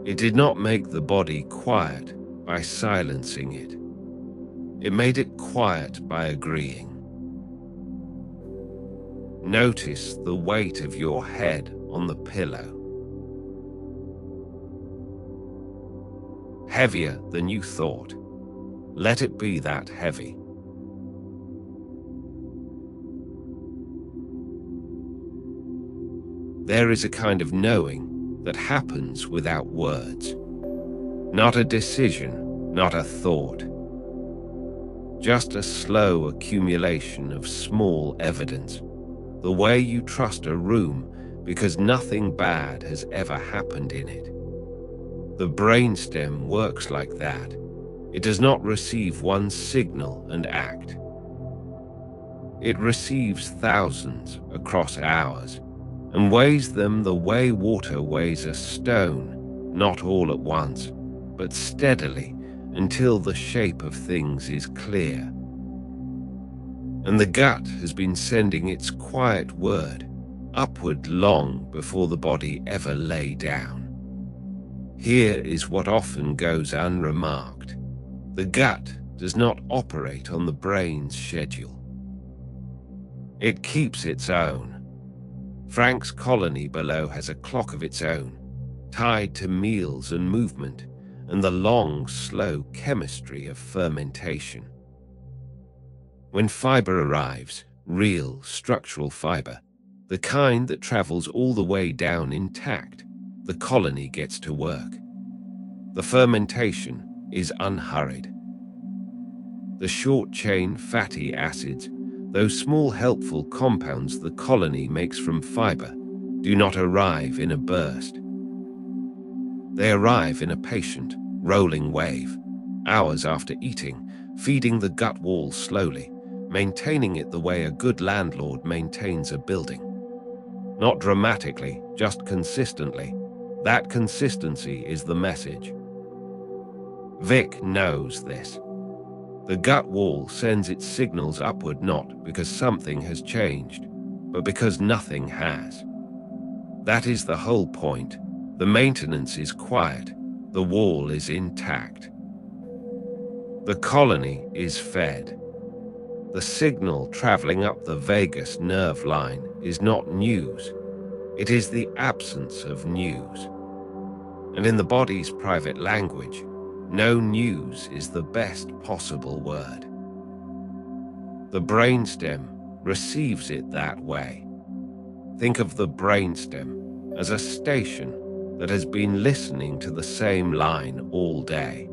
A: It did not make the body quiet by silencing it. It made it quiet by agreeing. Notice the weight of your head on the pillow. Heavier than you thought. Let it be that heavy. There is a kind of knowing that happens without words. Not a decision, not a thought. Just a slow accumulation of small evidence. The way you trust a room because nothing bad has ever happened in it. The brainstem works like that. It does not receive one signal and act. It receives thousands across hours and weighs them the way water weighs a stone, not all at once, but steadily until the shape of things is clear. And the gut has been sending its quiet word upward long before the body ever lay down. Here is what often goes unremarked. The gut does not operate on the brain's schedule. It keeps its own. Frank's colony below has a clock of its own, tied to meals and movement, and the long, slow chemistry of fermentation. When fiber arrives, real structural fiber, the kind that travels all the way down intact, the colony gets to work. The fermentation is unhurried. The short-chain fatty acids, those small helpful compounds the colony makes from fiber, do not arrive in a burst. They arrive in a patient, rolling wave, hours after eating, feeding the gut wall slowly, maintaining it the way a good landlord maintains a building. Not dramatically, just consistently. That consistency is the message. Vic knows this. The gut wall sends its signals upward not because something has changed, but because nothing has. That is the whole point. The maintenance is quiet. The wall is intact. The colony is fed. The signal traveling up the vagus nerve line is not news. It is the absence of news. And in the body's private language, no news is the best possible word. The brainstem receives it that way. Think of the brainstem as a station that has been listening to the same line all day.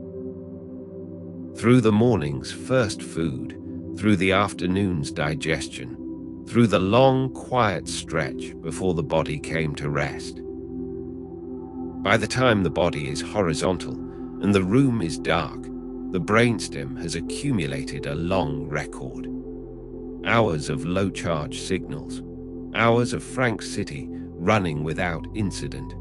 A: Through the morning's first food, through the afternoon's digestion, through the long, quiet stretch before the body came to rest. By the time the body is horizontal and the room is dark, the brainstem has accumulated a long record. Hours of low-charge signals, hours of frank city running without incident.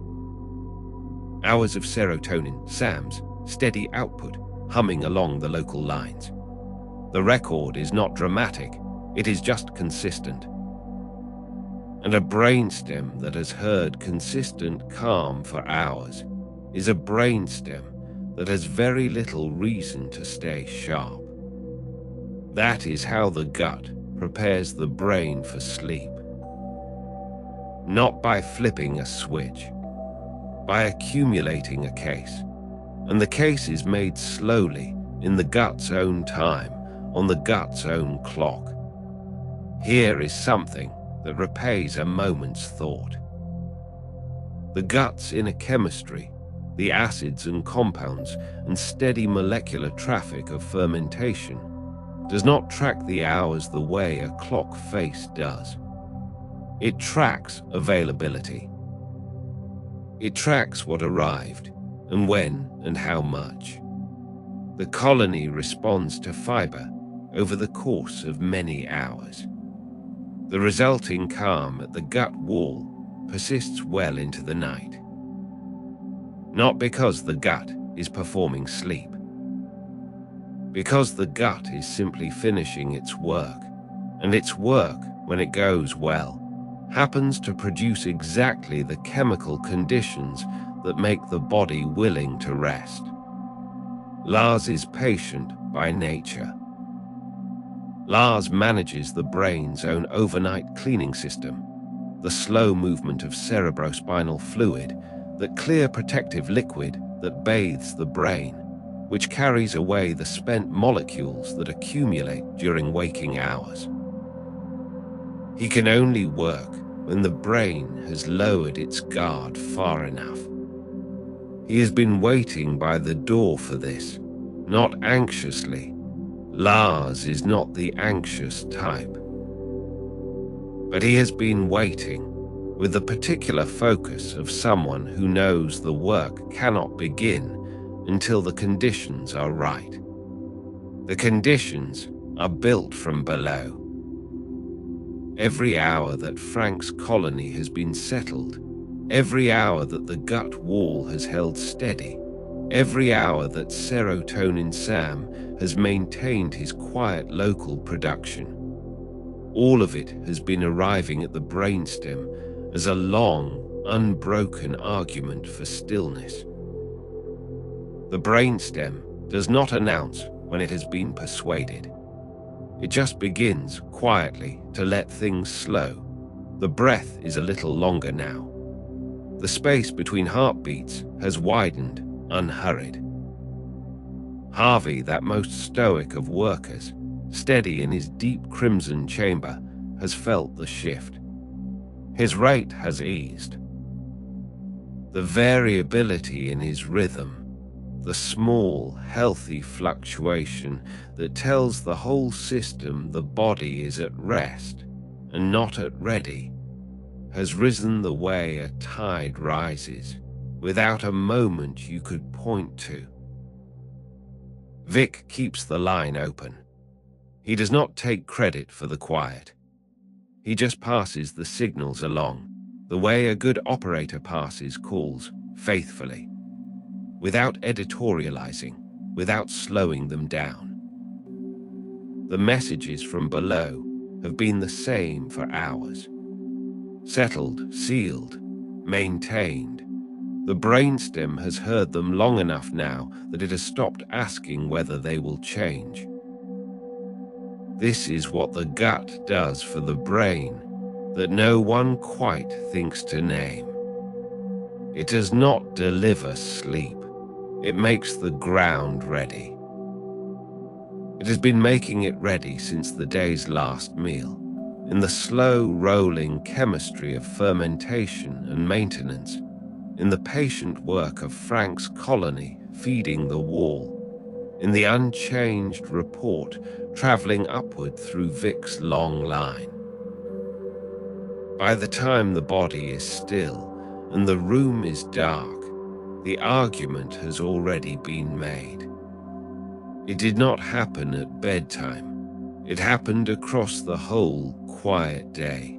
A: Hours of serotonin, SAM's, steady output, humming along the local lines. The record is not dramatic, it is just consistent. And a brainstem that has heard consistent calm for hours is a brainstem that has very little reason to stay sharp. That is how the gut prepares the brain for sleep. Not by flipping a switch, by accumulating a case. And the case is made slowly, in the gut's own time, on the gut's own clock. Here is something that repays a moment's thought. The gut's inner chemistry, the acids and compounds and steady molecular traffic of fermentation, does not track the hours the way a clock face does. It tracks availability. It tracks what arrived, and when and how much. The colony responds to fiber over the course of many hours. The resulting calm at the gut wall persists well into the night. Not because the gut is performing sleep. Because the gut is simply finishing its work, and its work, when it goes well, happens to produce exactly the chemical conditions that make the body willing to rest. Lars is patient by nature. Lars manages the brain's own overnight cleaning system, the slow movement of cerebrospinal fluid, that clear protective liquid that bathes the brain, which carries away the spent molecules that accumulate during waking hours. He can only work when the brain has lowered its guard far enough. He has been waiting by the door for this, not anxiously. Lars is not the anxious type. But he has been waiting, with the particular focus of someone who knows the work cannot begin until the conditions are right. The conditions are built from below. Every hour that Frank's colony has been settled, every hour that the gut wall has held steady, every hour that Serotonin Sam has maintained his quiet local production, all of it has been arriving at the brainstem as a long, unbroken argument for stillness. The brainstem does not announce when it has been persuaded. It just begins quietly to let things slow. The breath is a little longer now. The space between heartbeats has widened, unhurried. Harvey, that most stoic of workers, steady in his deep crimson chamber, has felt the shift. His rate has eased. The variability in his rhythm, the small, healthy fluctuation that tells the whole system the body is at rest and not at ready, has risen the way a tide rises, without a moment you could point to. Vic keeps the line open. He does not take credit for the quiet. He just passes the signals along, the way a good operator passes calls, faithfully, without editorializing, without slowing them down. The messages from below have been the same for hours. Settled, sealed, maintained. The brainstem has heard them long enough now that it has stopped asking whether they will change. This is what the gut does for the brain that no one quite thinks to name. It does not deliver sleep. It makes the ground ready. It has been making it ready since the day's last meal, in the slow rolling chemistry of fermentation and maintenance, in the patient work of Frank's colony feeding the wall, in the unchanged report traveling upward through Vic's long line. By the time the body is still and the room is dark, the argument has already been made. It did not happen at bedtime. It happened across the whole quiet day.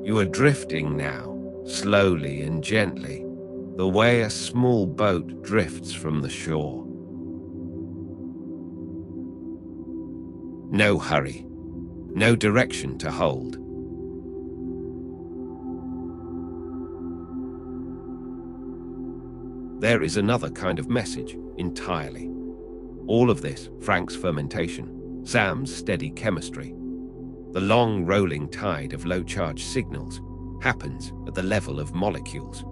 A: You are drifting now, slowly and gently, the way a small boat drifts from the shore. No hurry, no direction to hold. There is another kind of message entirely. All of this, Frank's fermentation, Sam's steady chemistry, the long rolling tide of low-charge signals, happens at the level of molecules.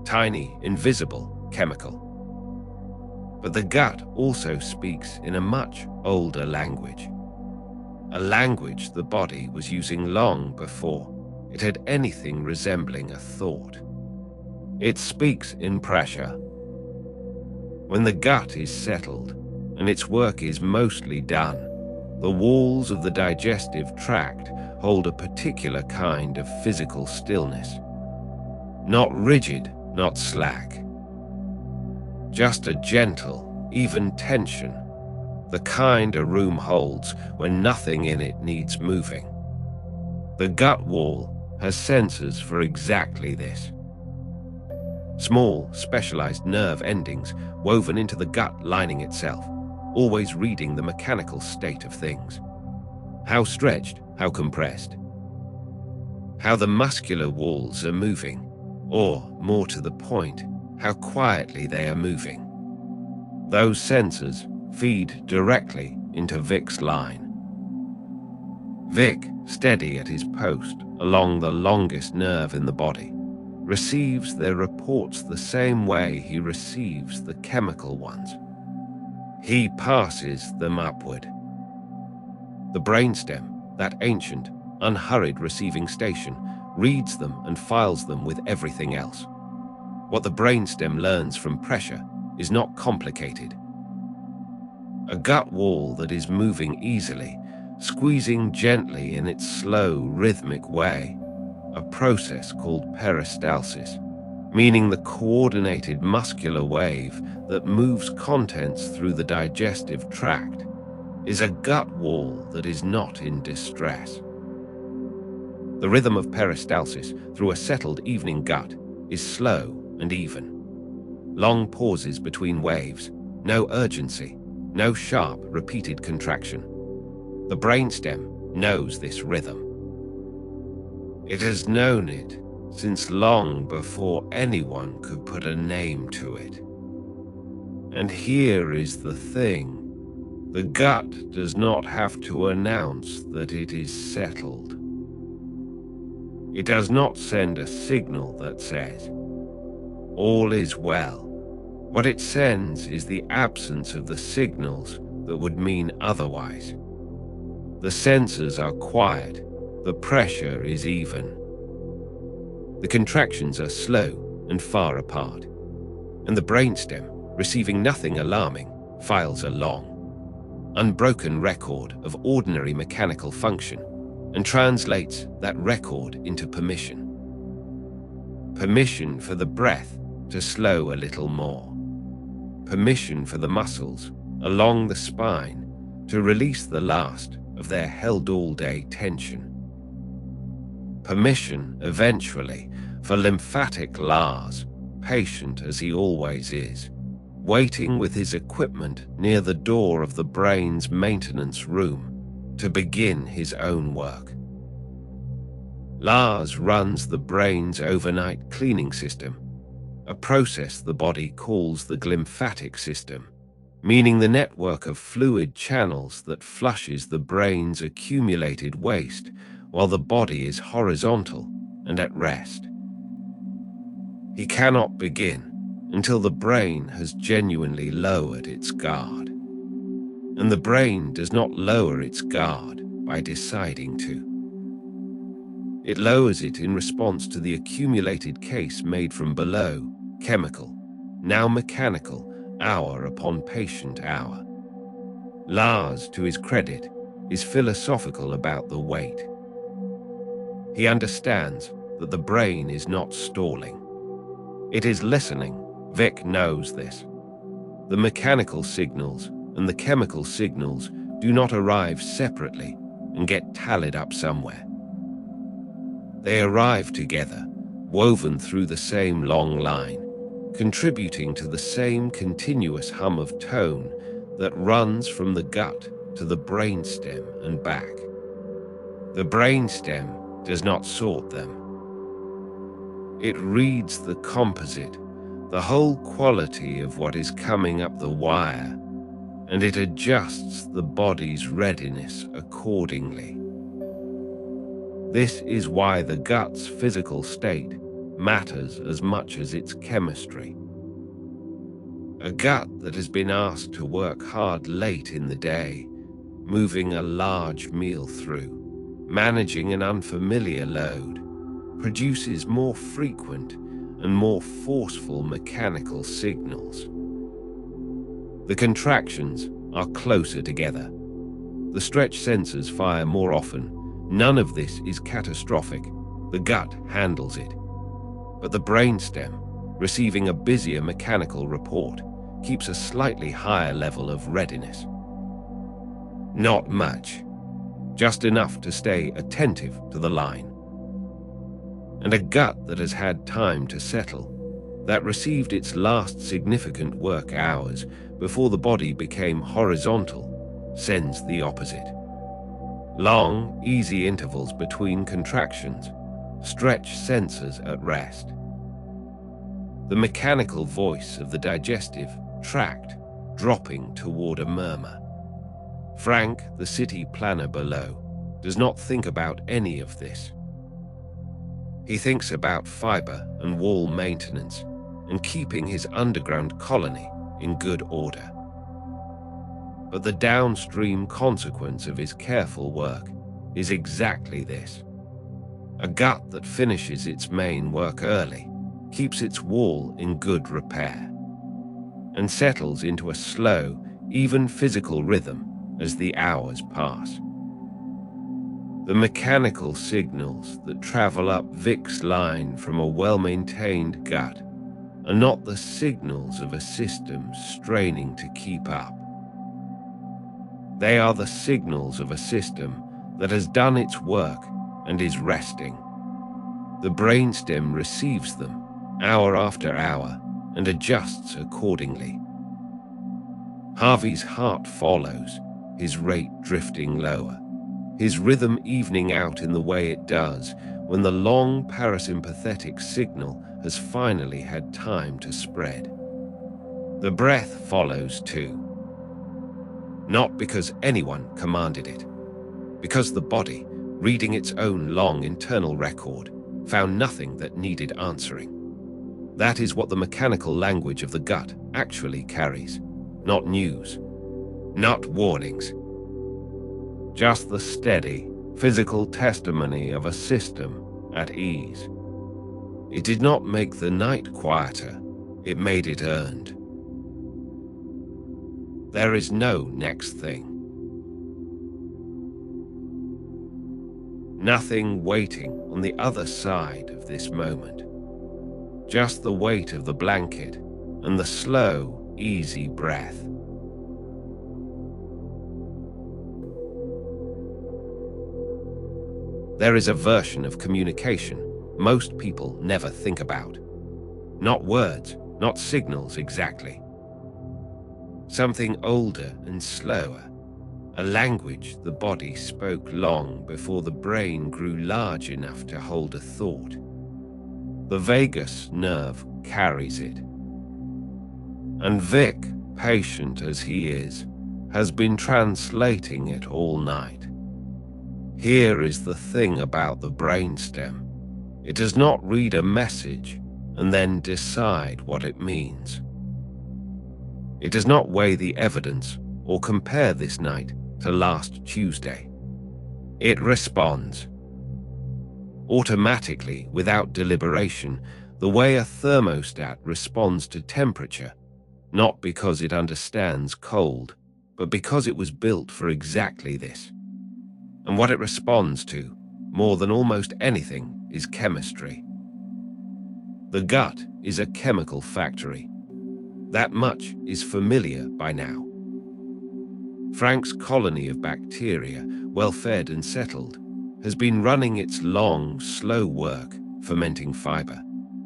A: Tiny, invisible, chemical. But the gut also speaks in a much older language. A language the body was using long before it had anything resembling a thought. It speaks in pressure. When the gut is settled and its work is mostly done, the walls of the digestive tract hold a particular kind of physical stillness. Not rigid, not slack. Just a gentle, even tension, the kind a room holds when nothing in it needs moving. The gut wall has sensors for exactly this. Small, specialized nerve endings woven into the gut lining itself, always reading the mechanical state of things. How stretched, how compressed. How the muscular walls are moving, or, more to the point, how quietly they are moving. Those sensors feed directly into Vic's line. Vic, steady at his post along the longest nerve in the body, receives their reports the same way he receives the chemical ones. He passes them upward. The brainstem, that ancient, unhurried receiving station, reads them and files them with everything else. What the brainstem learns from pressure is not complicated. A gut wall that is moving easily, squeezing gently in its slow, rhythmic way, a process called peristalsis, meaning the coordinated muscular wave that moves contents through the digestive tract, is a gut wall that is not in distress. The rhythm of peristalsis through a settled evening gut is slow and even. Long pauses between waves, no urgency, no sharp, repeated contraction. The brainstem knows this rhythm. It has known it since long before anyone could put a name to it. And here is the thing. The gut does not have to announce that it is settled. It does not send a signal that says, all is well. What it sends is the absence of the signals that would mean otherwise. The sensors are quiet. The pressure is even. The contractions are slow and far apart, and the brainstem, receiving nothing alarming, files a long, unbroken record of ordinary mechanical function, and translates that record into permission. Permission for the breath to slow a little more. Permission for the muscles along the spine to release the last of their held all-day tension. Permission, eventually, for lymphatic Lars, patient as he always is, waiting with his equipment near the door of the brain's maintenance room to begin his own work. Lars runs the brain's overnight cleaning system, a process the body calls the glymphatic system, meaning the network of fluid channels that flushes the brain's accumulated waste while the body is horizontal and at rest. He cannot begin until the brain has genuinely lowered its guard. And the brain does not lower its guard by deciding to. It lowers it in response to the accumulated case made from below, chemical, now mechanical, hour upon patient hour. Lars, to his credit, is philosophical about the weight. He understands that the brain is not stalling. It is listening. Vic knows this. The mechanical signals and the chemical signals do not arrive separately and get tallied up somewhere. They arrive together, woven through the same long line, contributing to the same continuous hum of tone that runs from the gut to the brainstem and back. The brainstem does not sort them. It reads the composite, the whole quality of what is coming up the wire, and it adjusts the body's readiness accordingly. This is why the gut's physical state matters as much as its chemistry. A gut that has been asked to work hard late in the day, moving a large meal through, managing an unfamiliar load, produces more frequent and more forceful mechanical signals. The contractions are closer together. The stretch sensors fire more often. None of this is catastrophic. The gut handles it. But the brainstem, receiving a busier mechanical report, keeps a slightly higher level of readiness. Not much, just enough to stay attentive to the line. And a gut that has had time to settle, that received its last significant work hours before the body became horizontal, sends the opposite. Long, easy intervals between contractions, stretch sensors at rest. The mechanical voice of the digestive tract dropping toward a murmur. Frank, the city planner below, does not think about any of this. He thinks about fiber and wall maintenance and keeping his underground colony in good order. But the downstream consequence of his careful work is exactly this. A gut that finishes its main work early, keeps its wall in good repair, and settles into a slow, even physical rhythm as the hours pass. The mechanical signals that travel up Vic's line from a well-maintained gut are not the signals of a system straining to keep up. They are the signals of a system that has done its work and is resting. The brainstem receives them hour after hour and adjusts accordingly. Harvey's heart follows, his rate drifting lower, his rhythm evening out in the way it does when the long parasympathetic signal has finally had time to spread. The breath follows too. Not because anyone commanded it, because the body, reading its own long internal record, found nothing that needed answering. That is what the mechanical language of the gut actually carries, not news, not warnings. Just the steady, physical testimony of a system at ease. It did not make the night quieter, it made it earned. There is no next thing. Nothing waiting on the other side of this moment. Just the weight of the blanket and the slow, easy breath. There is a version of communication most people never think about. Not words, not signals exactly. Something older and slower. A language the body spoke long before the brain grew large enough to hold a thought. The vagus nerve carries it. And Vic, patient as he is, has been translating it all night. Here is the thing about the brainstem. It does not read a message and then decide what it means. It does not weigh the evidence or compare this night to last Tuesday. It responds. Automatically, without deliberation, the way a thermostat responds to temperature, not because it understands cold, but because it was built for exactly this. And what it responds to, more than almost anything, is chemistry. The gut is a chemical factory. That much is familiar by now. Frank's colony of bacteria, well fed and settled, has been running its long, slow work, fermenting fiber,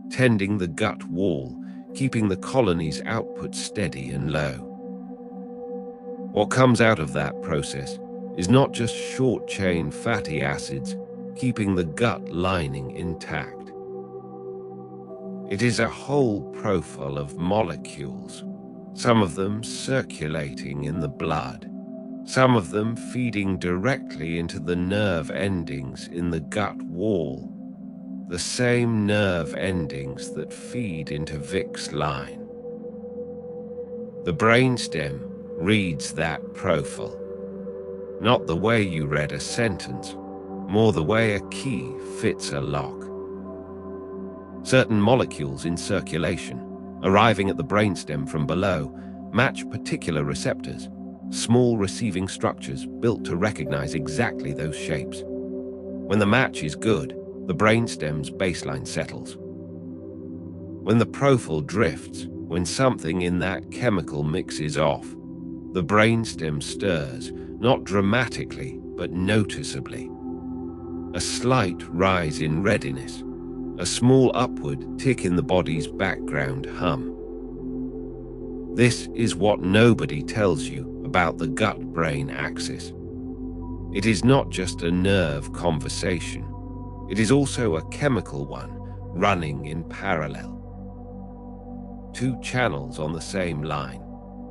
A: tending the gut wall, keeping the colony's output steady and low. What comes out of that process is not just short-chain fatty acids keeping the gut lining intact. It is a whole profile of molecules, some of them circulating in the blood, some of them feeding directly into the nerve endings in the gut wall, the same nerve endings that feed into Vic's line. The brainstem reads that profile. Not the way you read a sentence, more the way a key fits a lock. Certain molecules in circulation, arriving at the brainstem from below, match particular receptors, small receiving structures built to recognize exactly those shapes. When the match is good, the brainstem's baseline settles. When the profile drifts, when something in that chemical mix is off, the brainstem stirs, not dramatically, but noticeably. A slight rise in readiness, a small upward tick in the body's background hum. This is what nobody tells you about the gut-brain axis. It is not just a nerve conversation. It is also a chemical one running in parallel. Two channels on the same line,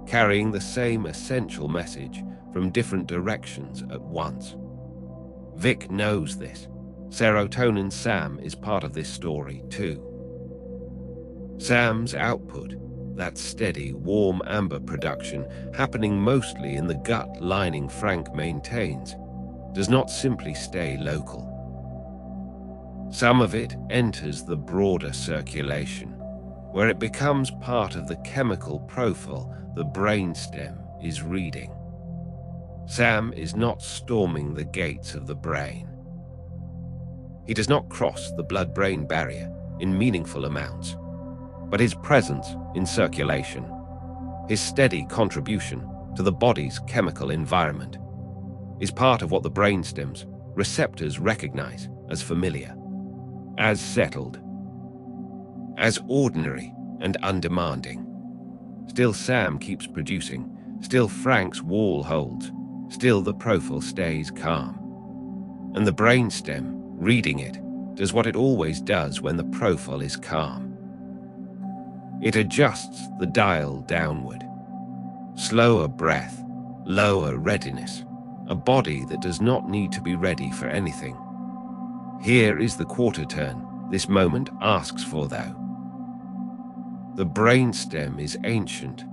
A: carrying the same essential message from different directions at once. Vic knows this. Serotonin Sam is part of this story too. Sam's output, that steady, warm amber production happening mostly in the gut lining Frank maintains, does not simply stay local. Some of it enters the broader circulation, where it becomes part of the chemical profile the brainstem is reading. Sam is not storming the gates of the brain. He does not cross the blood-brain barrier in meaningful amounts, but his presence in circulation, his steady contribution to the body's chemical environment, is part of what the brainstem's receptors recognize as familiar, as settled, as ordinary and undemanding. Still Sam keeps producing, still Frank's wall holds, still the profile stays calm. And the brainstem, reading it, does what it always does when the profile is calm. It adjusts the dial downward. Slower breath, lower readiness, a body that does not need to be ready for anything. Here is the quarter turn this moment asks for, though. The brainstem is ancient,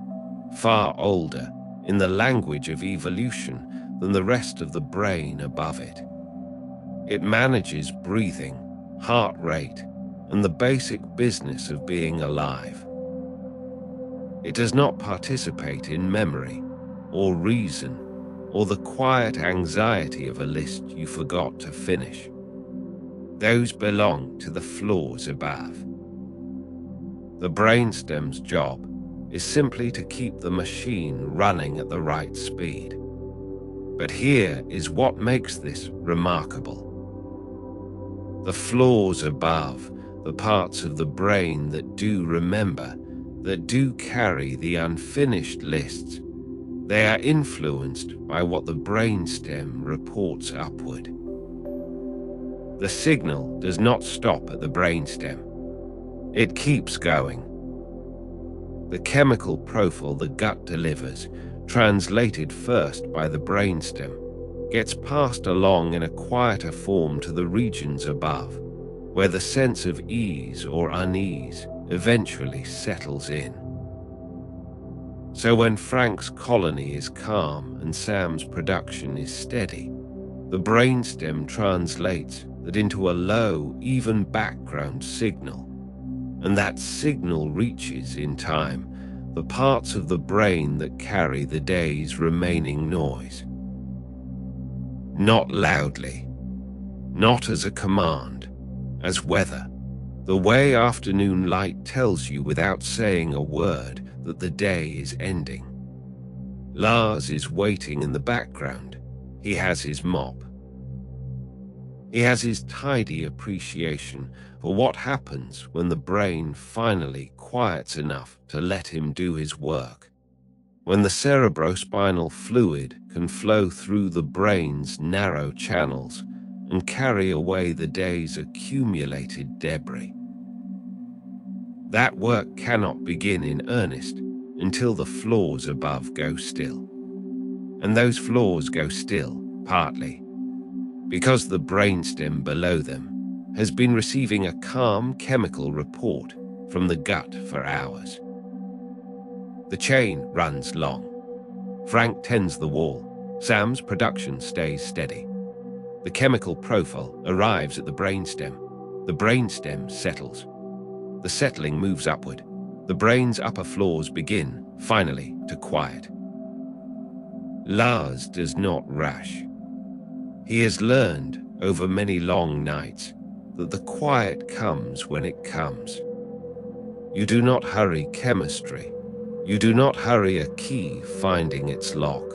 A: far older, in the language of evolution than the rest of the brain above it. It manages breathing, heart rate, and the basic business of being alive. It does not participate in memory, or reason, or the quiet anxiety of a list you forgot to finish. Those belong to the floors above. The brainstem's job is simply to keep the machine running at the right speed. But here is what makes this remarkable. The floors above, the parts of the brain that do remember, that do carry the unfinished lists, they are influenced by what the brainstem reports upward. The signal does not stop at the brainstem. It keeps going. The chemical profile the gut delivers, translated first by the brainstem, gets passed along in a quieter form to the regions above, where the sense of ease or unease eventually settles in. So when Frank's colony is calm and Sam's production is steady, the brainstem translates that into a low, even background signal, and that signal reaches, in time, the parts of the brain that carry the day's remaining noise. Not loudly, not as a command, as weather, the way afternoon light tells you without saying a word that the day is ending. Lars is waiting in the background. He has his mop. He has his tidy appreciation for what happens when the brain finally quiets enough to let him do his work. When the cerebrospinal fluid can flow through the brain's narrow channels and carry away the day's accumulated debris. That work cannot begin in earnest until the floors above go still. And those floors go still, partly, because the brainstem below them has been receiving a calm chemical report from the gut for hours. The chain runs long. Frank tends the wall. Sam's production stays steady. The chemical profile arrives at the brainstem. The brainstem settles. The settling moves upward. The brain's upper floors begin, finally, to quiet. Lars does not rush. He has learned, over many long nights, that the quiet comes when it comes. You do not hurry chemistry. You do not hurry a key finding its lock.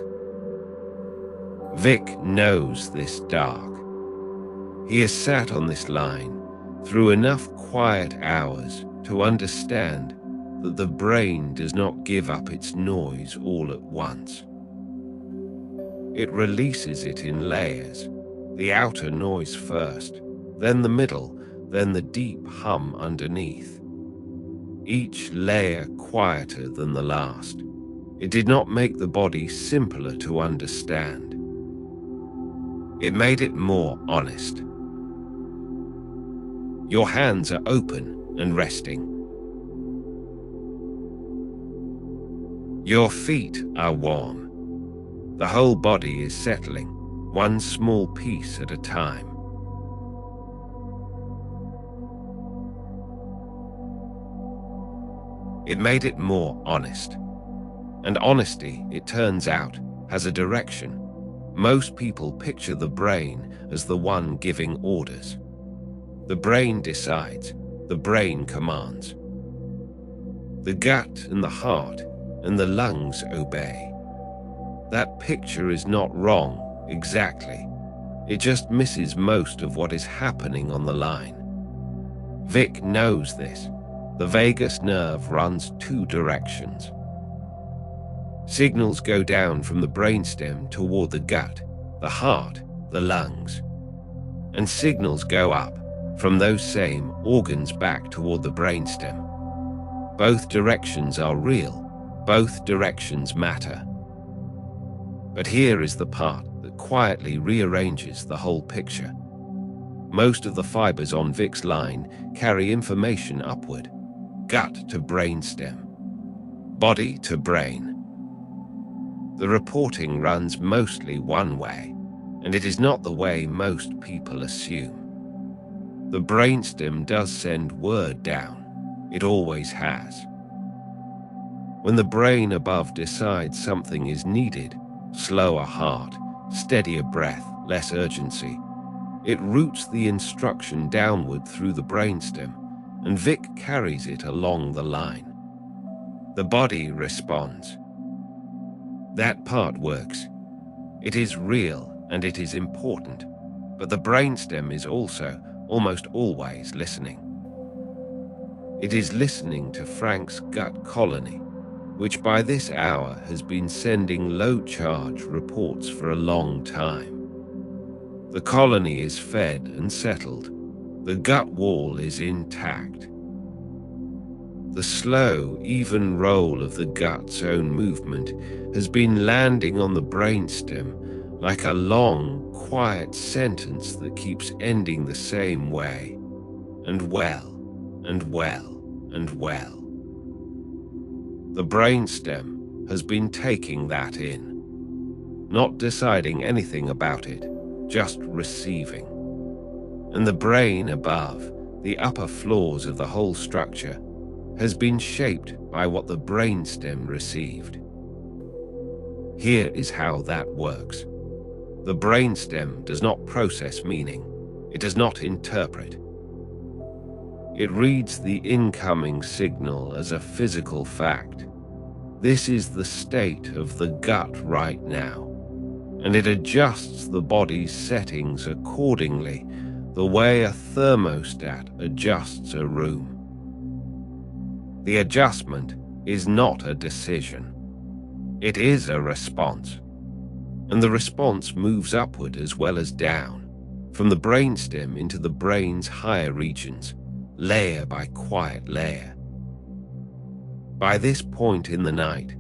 A: Vic knows this dark. He has sat on this line through enough quiet hours to understand that the brain does not give up its noise all at once. It releases it in layers, the outer noise first, then the middle, then the deep hum underneath. Each layer quieter than the last. It did not make the body simpler to understand. It made it more honest. Your hands are open and resting. Your feet are warm. The whole body is settling, one small piece at a time. It made it more honest. And honesty, it turns out, has a direction. Most people picture the brain as the one giving orders. The brain decides, the brain commands. The gut and the heart and the lungs obey. That picture is not wrong, exactly. It just misses most of what is happening on the line. Vic knows this. The vagus nerve runs two directions. Signals go down from the brainstem toward the gut, the heart, the lungs. And signals go up from those same organs back toward the brainstem. Both directions are real. Both directions matter. But here is the part that quietly rearranges the whole picture. Most of the fibers on Vic's line carry information upward. Gut to brainstem, body to brain. The reporting runs mostly one way, and it is not the way most people assume. The brainstem does send word down. It always has. When the brain above decides something is needed, slower heart, steadier breath, less urgency, It routes the instruction downward through the brainstem, and Vic carries it along the line. The body responds. That part works. It is real and it is important, but the brainstem is also almost always listening. It is listening to Frank's gut colony, which by this hour has been sending low-charge reports for a long time. The colony is fed and settled. The gut wall is intact. The slow, even roll of the gut's own movement has been landing on the brainstem like a long, quiet sentence that keeps ending the same way, and well, and well, and well. The brainstem has been taking that in, not deciding anything about it, just receiving. And the brain above, the upper floors of the whole structure, has been shaped by what the brainstem received. Here is how that works. The brainstem does not process meaning. It does not interpret. It reads the incoming signal as a physical fact. This is the state of the gut right now, and it adjusts the body's settings accordingly, the way a thermostat adjusts a room. The adjustment is not a decision. It is a response. And the response moves upward as well as down, from the brainstem into the brain's higher regions, layer by quiet layer. By this point in the night,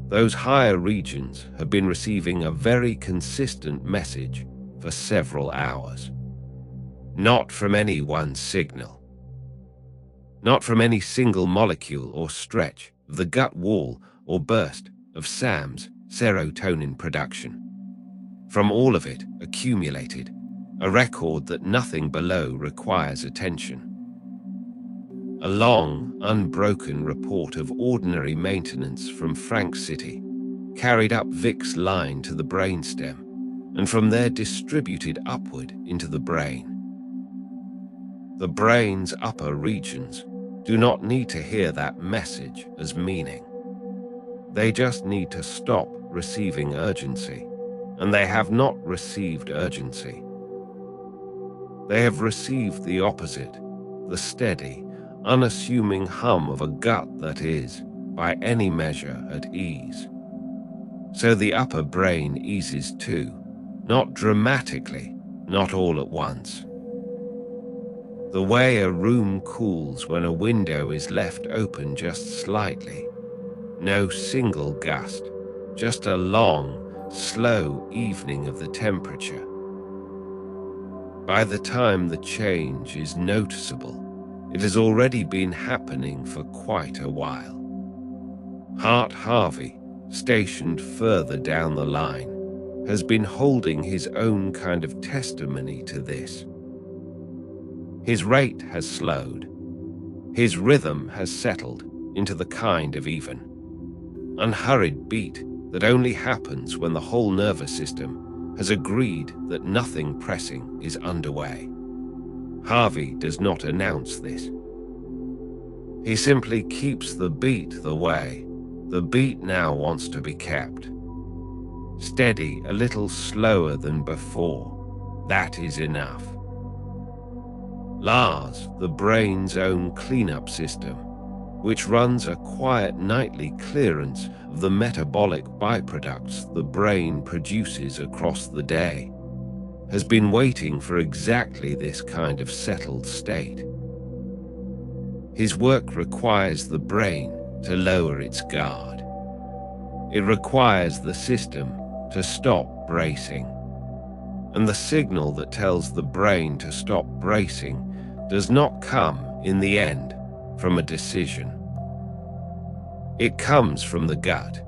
A: those higher regions have been receiving a very consistent message for several hours. Not from any one signal. Not from any single molecule or stretch of the gut wall or burst of Sam's serotonin production. From all of it accumulated, a record that nothing below requires attention. A long, unbroken report of ordinary maintenance from Frank City, carried up Vic's line to the brainstem, and from there distributed upward into the brain. The brain's upper regions do not need to hear that message as meaning. They just need to stop receiving urgency, and they have not received urgency. They have received the opposite, the steady, unassuming hum of a gut that is, by any measure, at ease. So the upper brain eases too, not dramatically, not all at once. The way a room cools when a window is left open just slightly. No single gust, just a long, slow evening of the temperature. By the time the change is noticeable, it has already been happening for quite a while. Hart Harvey, stationed further down the line, has been holding his own kind of testimony to this. His rate has slowed. His rhythm has settled into the kind of even, unhurried beat that only happens when the whole nervous system has agreed that nothing pressing is underway. Harvey does not announce this. He simply keeps the beat the way the beat now wants to be kept. Steady, a little slower than before. That is enough. Lars, the brain's own cleanup system, which runs a quiet nightly clearance of the metabolic byproducts the brain produces across the day, has been waiting for exactly this kind of settled state. His work requires the brain to lower its guard. It requires the system to stop bracing. And the signal that tells the brain to stop bracing does not come, in the end, from a decision. It comes from the gut,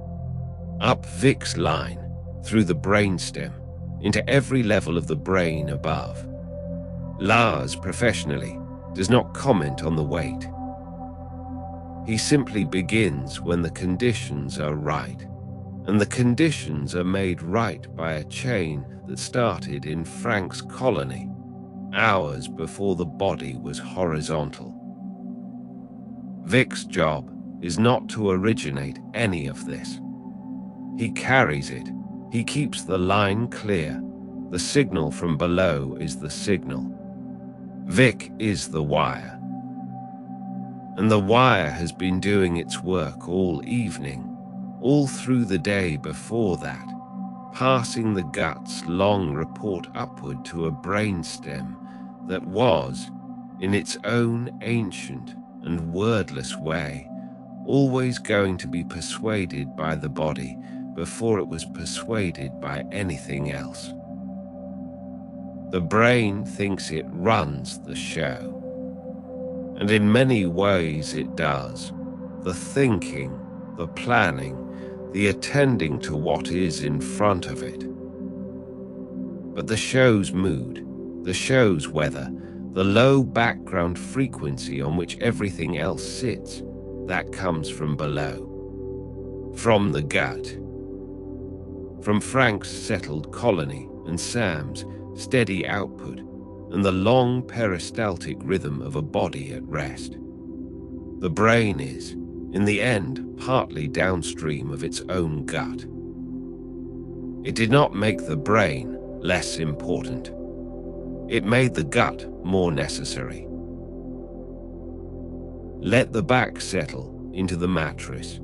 A: up Vic's line, through the brainstem, into every level of the brain above. Lars, professionally, does not comment on the weight. He simply begins when the conditions are right, and the conditions are made right by a chain that started in Frank's colony hours before the body was horizontal. Vic's job is not to originate any of this. He carries it. He keeps the line clear. The signal from below is the signal. Vic is the wire. And the wire has been doing its work all evening, all through the day before that, passing the gut's long report upward to a brainstem that was, in its own ancient and wordless way, always going to be persuaded by the body before it was persuaded by anything else. The brain thinks it runs the show. And in many ways it does. The thinking, the planning, the attending to what is in front of it. But the show's mood, the show's weather, the low background frequency on which everything else sits, that comes from below. From the gut. From Frank's settled colony and Sam's steady output, and the long peristaltic rhythm of a body at rest. The brain is, in the end, partly downstream of its own gut. It did not make the brain less important. It made the gut more necessary. Let the back settle into the mattress.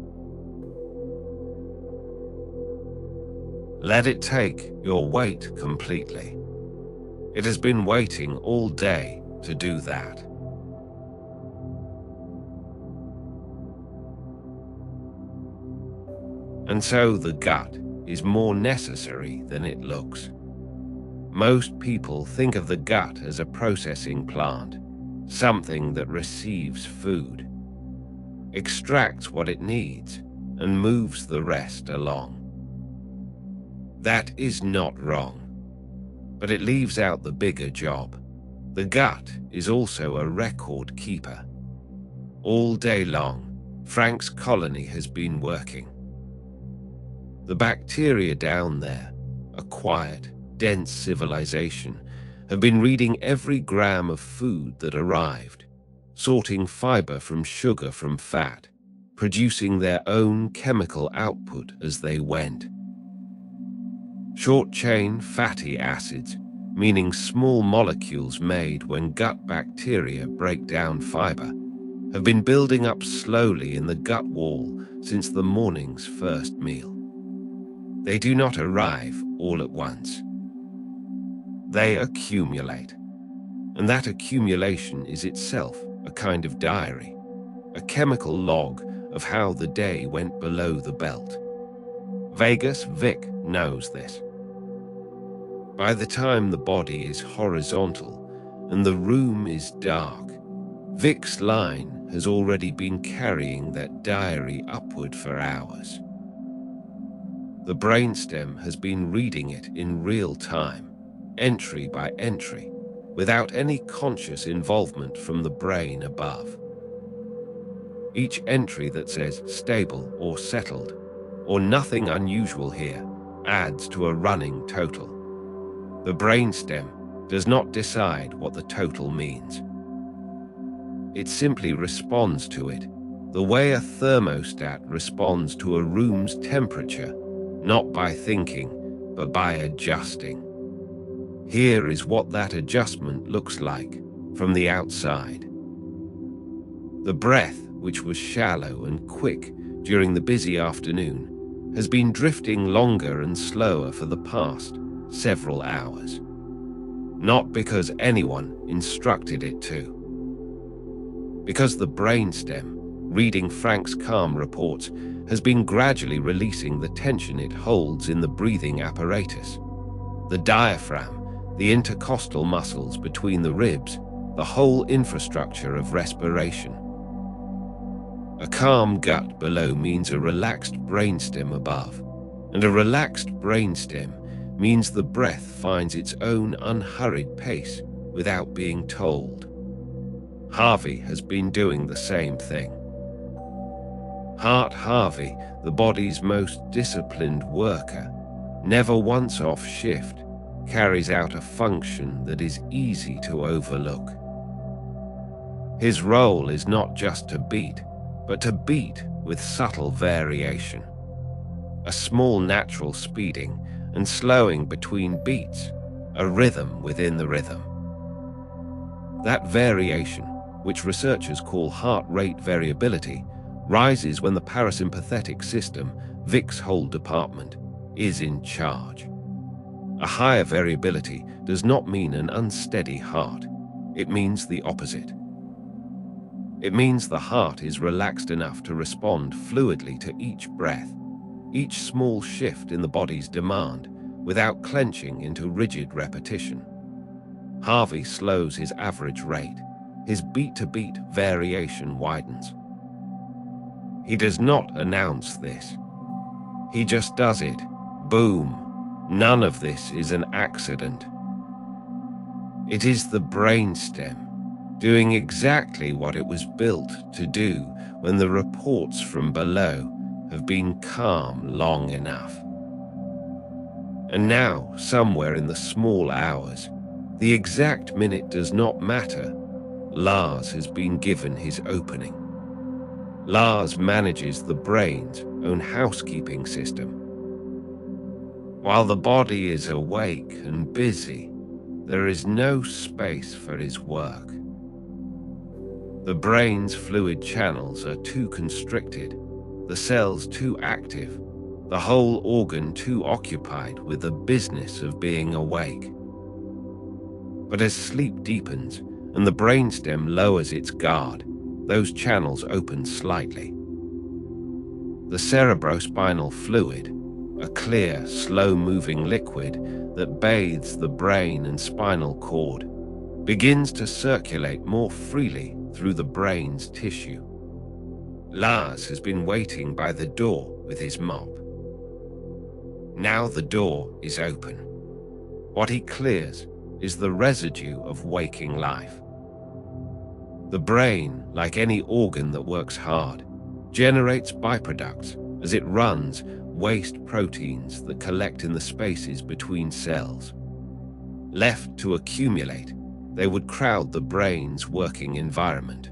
A: Let it take your weight completely. It has been waiting all day to do that. And so the gut is more necessary than it looks. Most people think of the gut as a processing plant, something that receives food, extracts what it needs, and moves the rest along. That is not wrong. But it leaves out the bigger job. The gut is also a record keeper. All day long, Frank's colony has been working. The bacteria down there, a quiet, dense civilization, have been reading every gram of food that arrived, sorting fiber from sugar from fat, producing their own chemical output as they went. Short-chain fatty acids, meaning small molecules made when gut bacteria break down fiber, have been building up slowly in the gut wall since the morning's first meal. They do not arrive all at once. They accumulate, and that accumulation is itself a kind of diary, a chemical log of how the day went below the belt. Vagus Vic knows this. By the time the body is horizontal and the room is dark, Vic's line has already been carrying that diary upward for hours. The brainstem has been reading it in real time, entry by entry, without any conscious involvement from the brain above. Each entry that says stable or settled, or nothing unusual here, adds to a running total. The brainstem does not decide what the total means. It simply responds to it, the way a thermostat responds to a room's temperature, not by thinking, but by adjusting. Here is what that adjustment looks like from the outside. The breath, which was shallow and quick during the busy afternoon, has been drifting longer and slower for the past several hours. Not because anyone instructed it to. Because the brainstem, reading Frank's calm reports, has been gradually releasing the tension it holds in the breathing apparatus. The diaphragm, the intercostal muscles between the ribs, the whole infrastructure of respiration. A calm gut below means a relaxed brainstem above, and a relaxed brainstem means the breath finds its own unhurried pace without being told. Harvey has been doing the same thing. Heart Harvey, the body's most disciplined worker, never once off shift, carries out a function that is easy to overlook. His role is not just to beat, but to beat with subtle variation. A small natural speeding and slowing between beats, a rhythm within the rhythm. That variation, which researchers call heart rate variability, rises when the parasympathetic system, Vic's whole department, is in charge. A higher variability does not mean an unsteady heart. It means the opposite. It means the heart is relaxed enough to respond fluidly to each breath, each small shift in the body's demand, without clenching into rigid repetition. Harvey slows his average rate. His beat-to-beat variation widens. He does not announce this. He just does it. Boom. None of this is an accident. It is the brainstem, doing exactly what it was built to do when the reports from below have been calm long enough. And now, somewhere in the small hours, the exact minute does not matter, Lars has been given his opening. Lars manages the brain's own housekeeping system. While the body is awake and busy, there is no space for his work. The brain's fluid channels are too constricted, the cells too active, the whole organ too occupied with the business of being awake. But as sleep deepens and the brainstem lowers its guard, those channels open slightly. The cerebrospinal fluid, a clear, slow-moving liquid that bathes the brain and spinal cord, begins to circulate more freely through the brain's tissue. Lars has been waiting by the door with his mop. Now the door is open. What he clears is the residue of waking life. The brain, like any organ that works hard, generates byproducts as it runs waste proteins that collect in the spaces between cells. Left to accumulate, they would crowd the brain's working environment.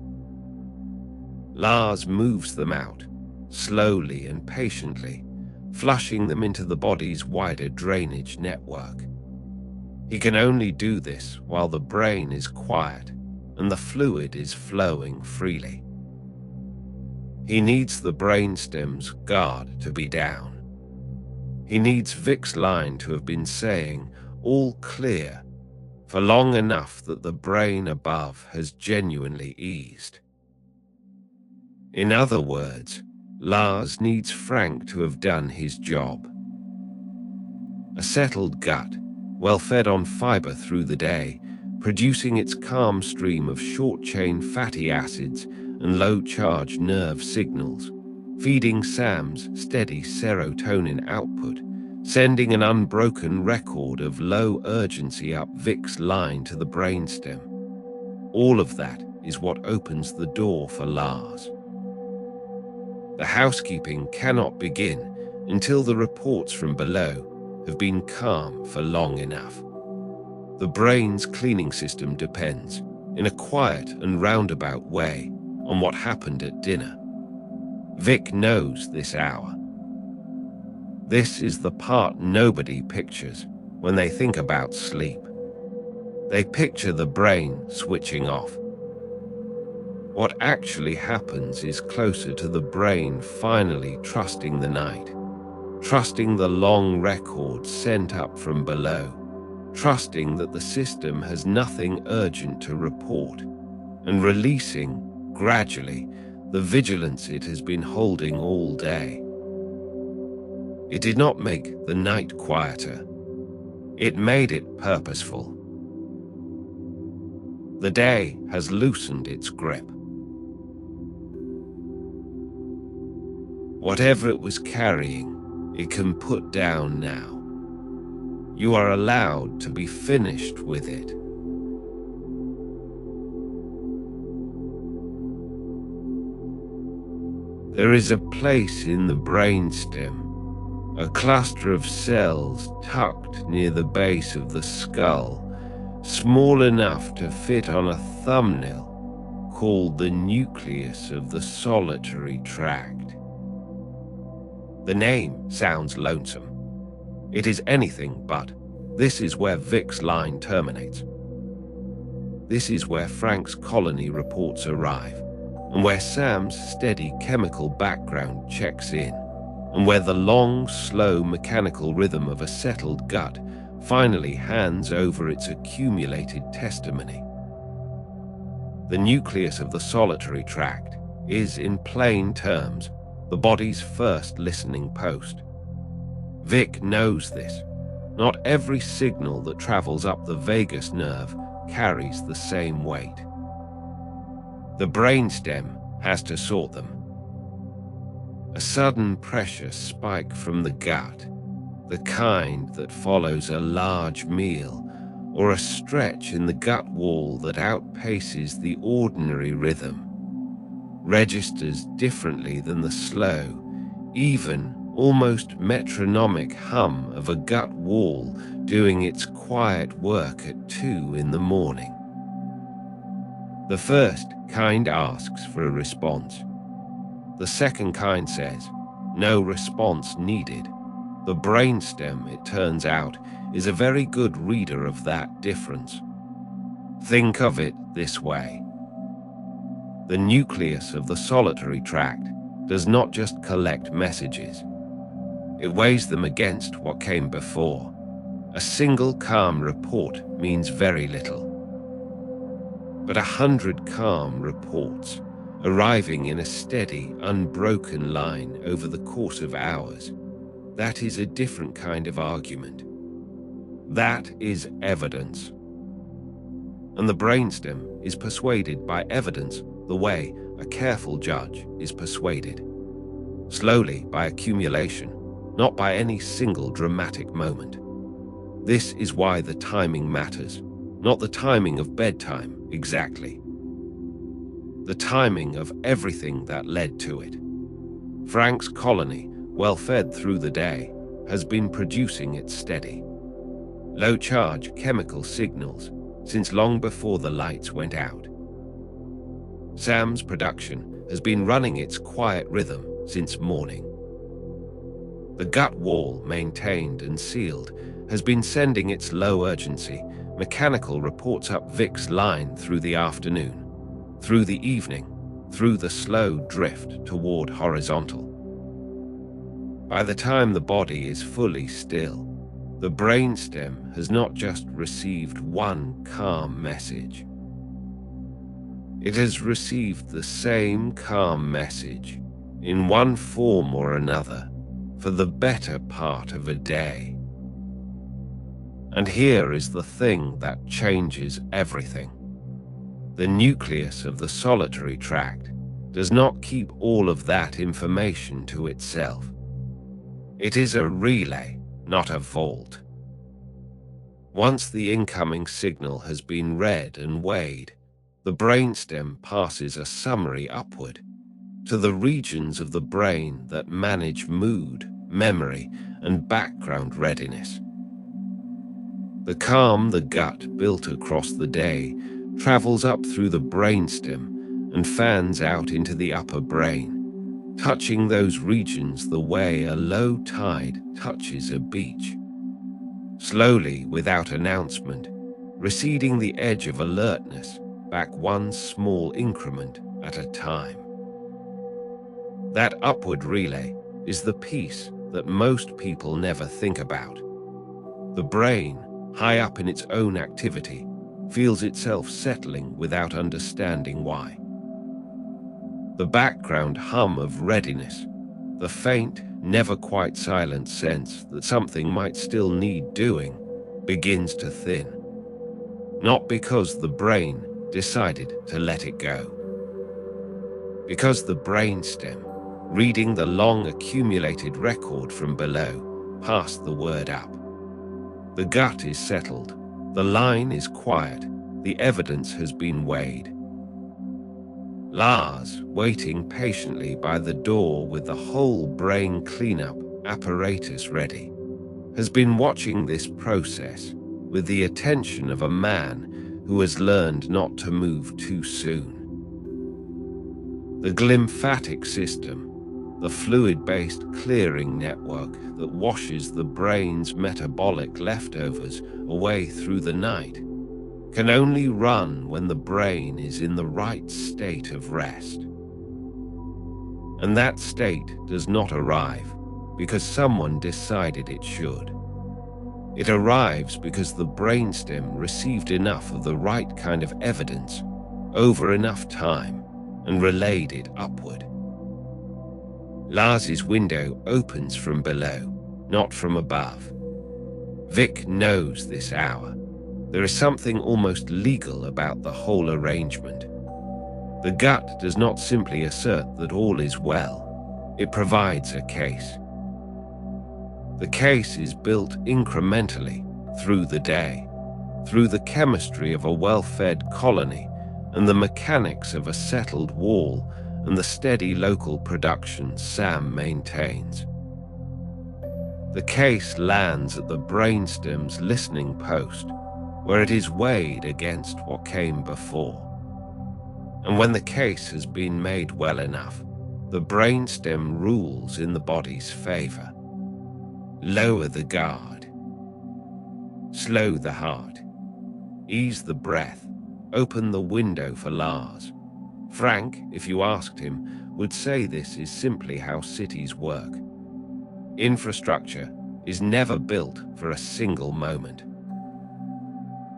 A: Lars moves them out, slowly and patiently, flushing them into the body's wider drainage network. He can only do this while the brain is quiet and the fluid is flowing freely. He needs the brainstem's guard to be down. He needs Vic's line to have been saying, "All clear," for long enough that the brain above has genuinely eased. In other words, Lars needs Frank to have done his job. A settled gut, well fed on fiber through the day, producing its calm stream of short-chain fatty acids and low-charge nerve signals, feeding Sam's steady serotonin output, sending an unbroken record of low urgency up Vic's line to the brainstem. All of that is what opens the door for Lars. The housekeeping cannot begin until the reports from below have been calm for long enough. The brain's cleaning system depends, in a quiet and roundabout way, on what happened at dinner. Vic knows this hour. This is the part nobody pictures when they think about sleep. They picture the brain switching off. What actually happens is closer to the brain finally trusting the night, trusting the long record sent up from below, trusting that the system has nothing urgent to report, and releasing, gradually, the vigilance it has been holding all day. It did not make the night quieter. It made it purposeful. The day has loosened its grip. Whatever it was carrying, it can put down now. You are allowed to be finished with it. There is a place in the brainstem, a cluster of cells tucked near the base of the skull, small enough to fit on a thumbnail, called the nucleus of the solitary tract. The name sounds lonesome. It is anything but. This is where Vic's line terminates. This is where Frank's colony reports arrive, and where Sam's steady chemical background checks in, and where the long, slow mechanical rhythm of a settled gut finally hands over its accumulated testimony. The nucleus of the solitary tract is, in plain terms, the body's first listening post. Vic knows this. Not every signal that travels up the vagus nerve carries the same weight. The brainstem has to sort them. A sudden pressure spike from the gut, the kind that follows a large meal, or a stretch in the gut wall that outpaces the ordinary rhythm, registers differently than the slow, even almost metronomic hum of a gut wall doing its quiet work at 2 in the morning. The first kind asks for a response. The second kind says, no response needed. The brainstem, it turns out, is a very good reader of that difference. Think of it this way. The nucleus of the solitary tract does not just collect messages. It weighs them against what came before. A single calm report means very little. But 100 calm reports, arriving in a steady, unbroken line over the course of hours, that is a different kind of argument. That is evidence. And the brainstem is persuaded by evidence the way a careful judge is persuaded. Slowly, by accumulation, not by any single dramatic moment. This is why the timing matters, not the timing of bedtime exactly. The timing of everything that led to it. Frank's colony, well fed through the day, has been producing its steady, low-charge chemical signals since long before the lights went out. Sam's production has been running its quiet rhythm since morning. The gut wall, maintained and sealed, has been sending its low-urgency, mechanical reports up Vic's line through the afternoon, through the evening, through the slow drift toward horizontal. By the time the body is fully still, the brainstem has not just received one calm message. It has received the same calm message, in one form or another, for the better part of a day. And here is the thing that changes everything. The nucleus of the solitary tract does not keep all of that information to itself. It is a relay, not a vault. Once the incoming signal has been read and weighed, the brainstem passes a summary upward to the regions of the brain that manage mood, memory, and background readiness. The calm the gut built across the day travels up through the brainstem and fans out into the upper brain, touching those regions the way a low tide touches a beach. Slowly, without announcement, receding the edge of alertness back one small increment at a time. That upward relay is the piece that most people never think about. The brain, high up in its own activity, feels itself settling without understanding why. The background hum of readiness, the faint, never quite silent sense that something might still need doing, begins to thin. Not because the brain decided to let it go. Because the brainstem, reading the long accumulated record from below, passed the word up. The gut is settled, the line is quiet, the evidence has been weighed. Lars, waiting patiently by the door with the whole brain cleanup apparatus ready, has been watching this process with the attention of a man who has learned not to move too soon. The glymphatic system, the fluid-based clearing network that washes the brain's metabolic leftovers away through the night, can only run when the brain is in the right state of rest. And that state does not arrive because someone decided it should. It arrives because the brainstem received enough of the right kind of evidence over enough time and relayed it upward. Lars's window opens from below, not from above. Vic knows this hour. There is something almost legal about the whole arrangement. The gut does not simply assert that all is well. It provides a case. The case is built incrementally through the day, through the chemistry of a well-fed colony and the mechanics of a settled wall and the steady local production Sam maintains. The case lands at the brainstem's listening post, where it is weighed against what came before. And when the case has been made well enough, the brainstem rules in the body's favor. Lower the guard. Slow the heart. Ease the breath. Open the window for Lars. Frank, if you asked him, would say this is simply how cities work. Infrastructure is never built for a single moment.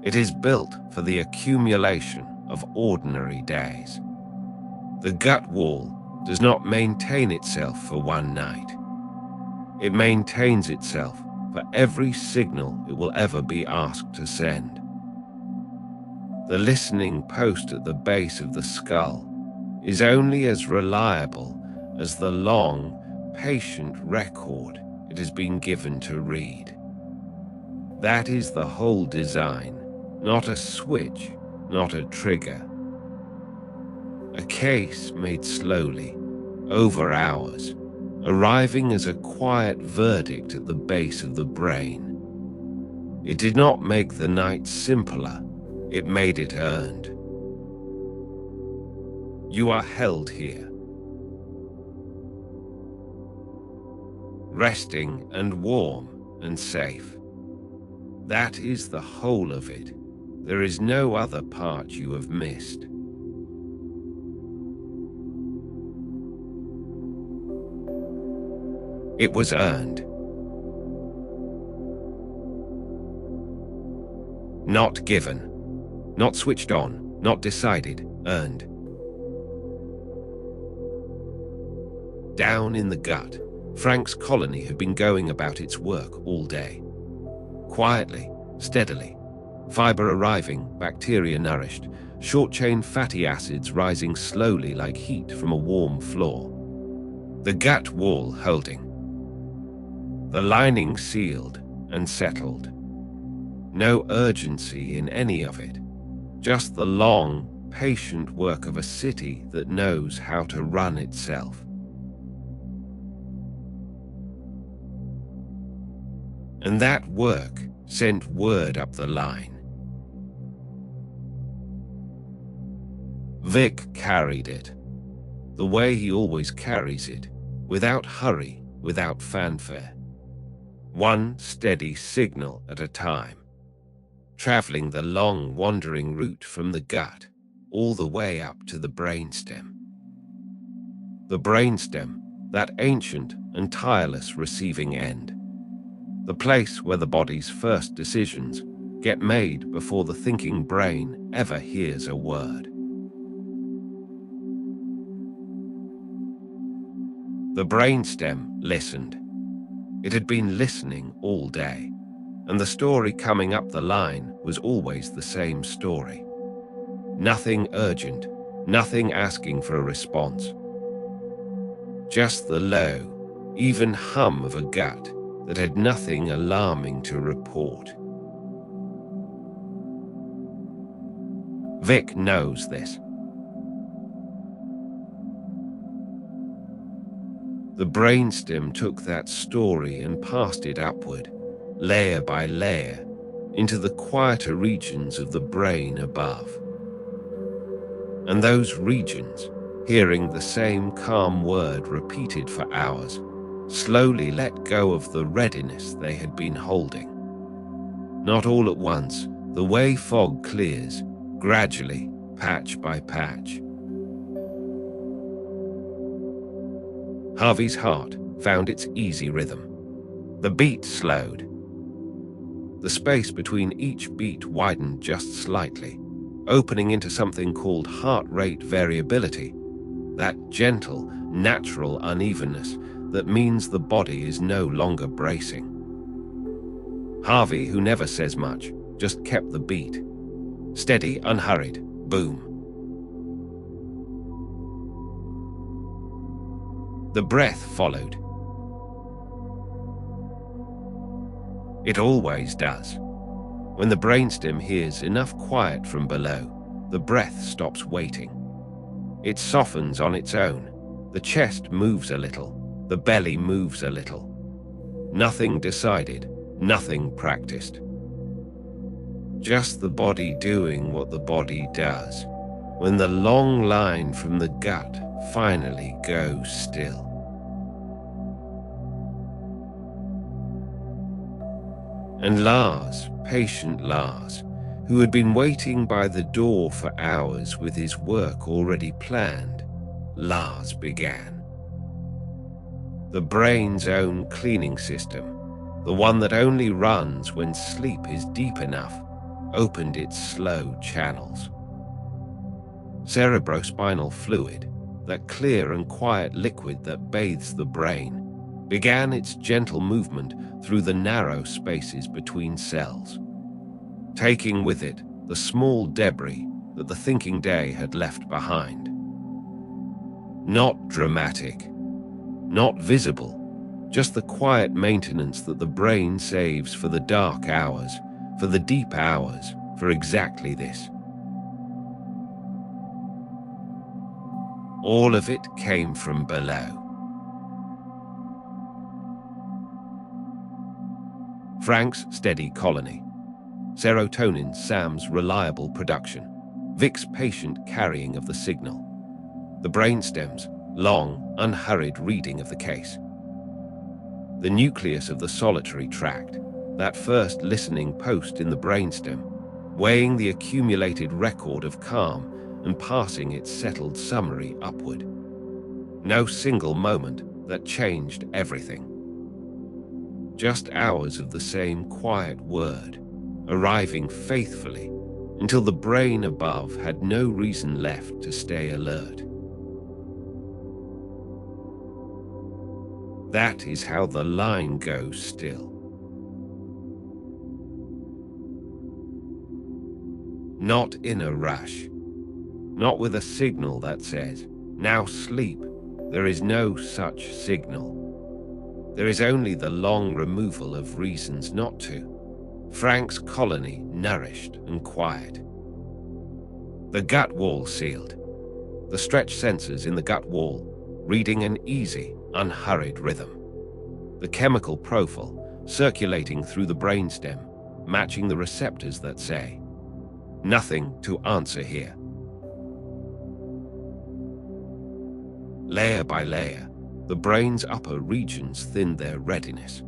A: It is built for the accumulation of ordinary days. The gut wall does not maintain itself for one night. It maintains itself for every signal it will ever be asked to send. The listening post at the base of the skull is only as reliable as the long, patient record it has been given to read. That is the whole design, not a switch, not a trigger. A case made slowly, over hours, arriving as a quiet verdict at the base of the brain. It did not make the night simpler, it made it earned. You are held here, resting and warm and safe. That is the whole of it. There is no other part you have missed. It was earned. Not given. Not switched on. Not decided. Earned. Down in the gut, Frank's colony had been going about its work all day. Quietly, steadily. Fiber arriving, bacteria nourished, short-chain fatty acids rising slowly like heat from a warm floor. The gut wall holding. The lining sealed and settled. No urgency in any of it. Just the long, patient work of a city that knows how to run itself. And that work sent word up the line. Vic carried it, the way he always carries it, without hurry, without fanfare. One steady signal at a time, traveling the long wandering route from the gut all the way up to the brainstem. The brainstem, that ancient and tireless receiving end. The place where the body's first decisions get made before the thinking brain ever hears a word. The brainstem listened. It had been listening all day, and the story coming up the line was always the same story. Nothing urgent, nothing asking for a response. Just the low, even hum of a gut that had nothing alarming to report. Vic knows this. The brainstem took that story and passed it upward, layer by layer, into the quieter regions of the brain above. And those regions, hearing the same calm word repeated for hours, slowly let go of the readiness they had been holding. Not all at once, the way fog clears, gradually, patch by patch. Harvey's heart found its easy rhythm. The beat slowed. The space between each beat widened just slightly, opening into something called heart rate variability, that gentle, natural unevenness that means the body is no longer bracing. Harvey, who never says much, just kept the beat. Steady, unhurried, boom. The breath followed. It always does. When the brainstem hears enough quiet from below, the breath stops waiting. It softens on its own. The chest moves a little. The belly moves a little. Nothing decided, nothing practiced. Just the body doing what the body does, when the long line from the gut finally goes still. And Lars, patient Lars, who had been waiting by the door for hours with his work already planned, Lars began. The brain's own cleaning system, the one that only runs when sleep is deep enough, opened its slow channels. Cerebrospinal fluid, that clear and quiet liquid that bathes the brain, began its gentle movement through the narrow spaces between cells, taking with it the small debris that the thinking day had left behind. Not dramatic, not visible, just the quiet maintenance that the brain saves for the dark hours, for the deep hours, for exactly this. All of it came from below. Frank's steady colony. Serotonin, Sam's reliable production. Vic's patient carrying of the signal. The brainstem's long, unhurried reading of the case. The nucleus of the solitary tract, that first listening post in the brainstem, weighing the accumulated record of calm and passing its settled summary upward. No single moment that changed everything. Just hours of the same quiet word, arriving faithfully until the brain above had no reason left to stay alert. That is how the line goes still. Not in a rush. Not with a signal that says, "Now sleep." There is no such signal. There is only the long removal of reasons not to. Frank's colony nourished and quiet. The gut wall sealed. The stretched sensors in the gut wall, reading an easy, unhurried rhythm. The chemical profile circulating through the brainstem, matching the receptors that say, "Nothing to answer here." Layer by layer, the brain's upper regions thinned their readiness.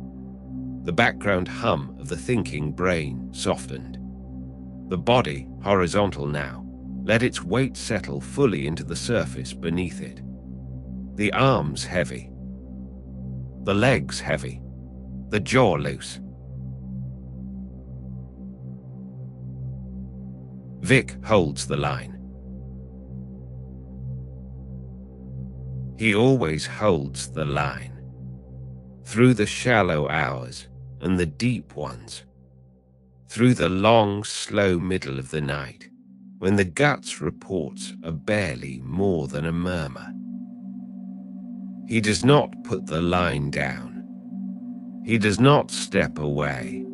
A: The background hum of the thinking brain softened. The body, horizontal now, let its weight settle fully into the surface beneath it. The arms heavy. The legs heavy. The jaw loose. Vic holds the line. He always holds the line. Through the shallow hours and the deep ones. Through the long, slow middle of the night, when the gut's reports are barely more than a murmur. He does not put the line down. He does not step away.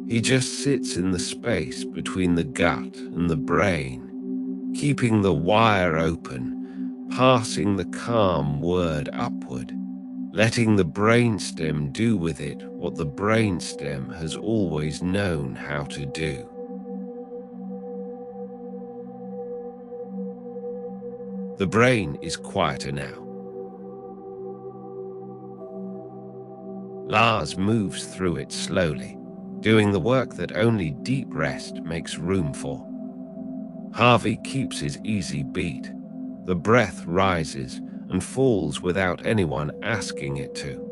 A: He just sits in the space between the gut and the brain, keeping the wire open, passing the calm word upward, letting the brainstem do with it what the brainstem has always known how to do. The brain is quieter now. Lars moves through it slowly, doing the work that only deep rest makes room for. Harvey keeps his easy beat. The breath rises and falls without anyone asking it to.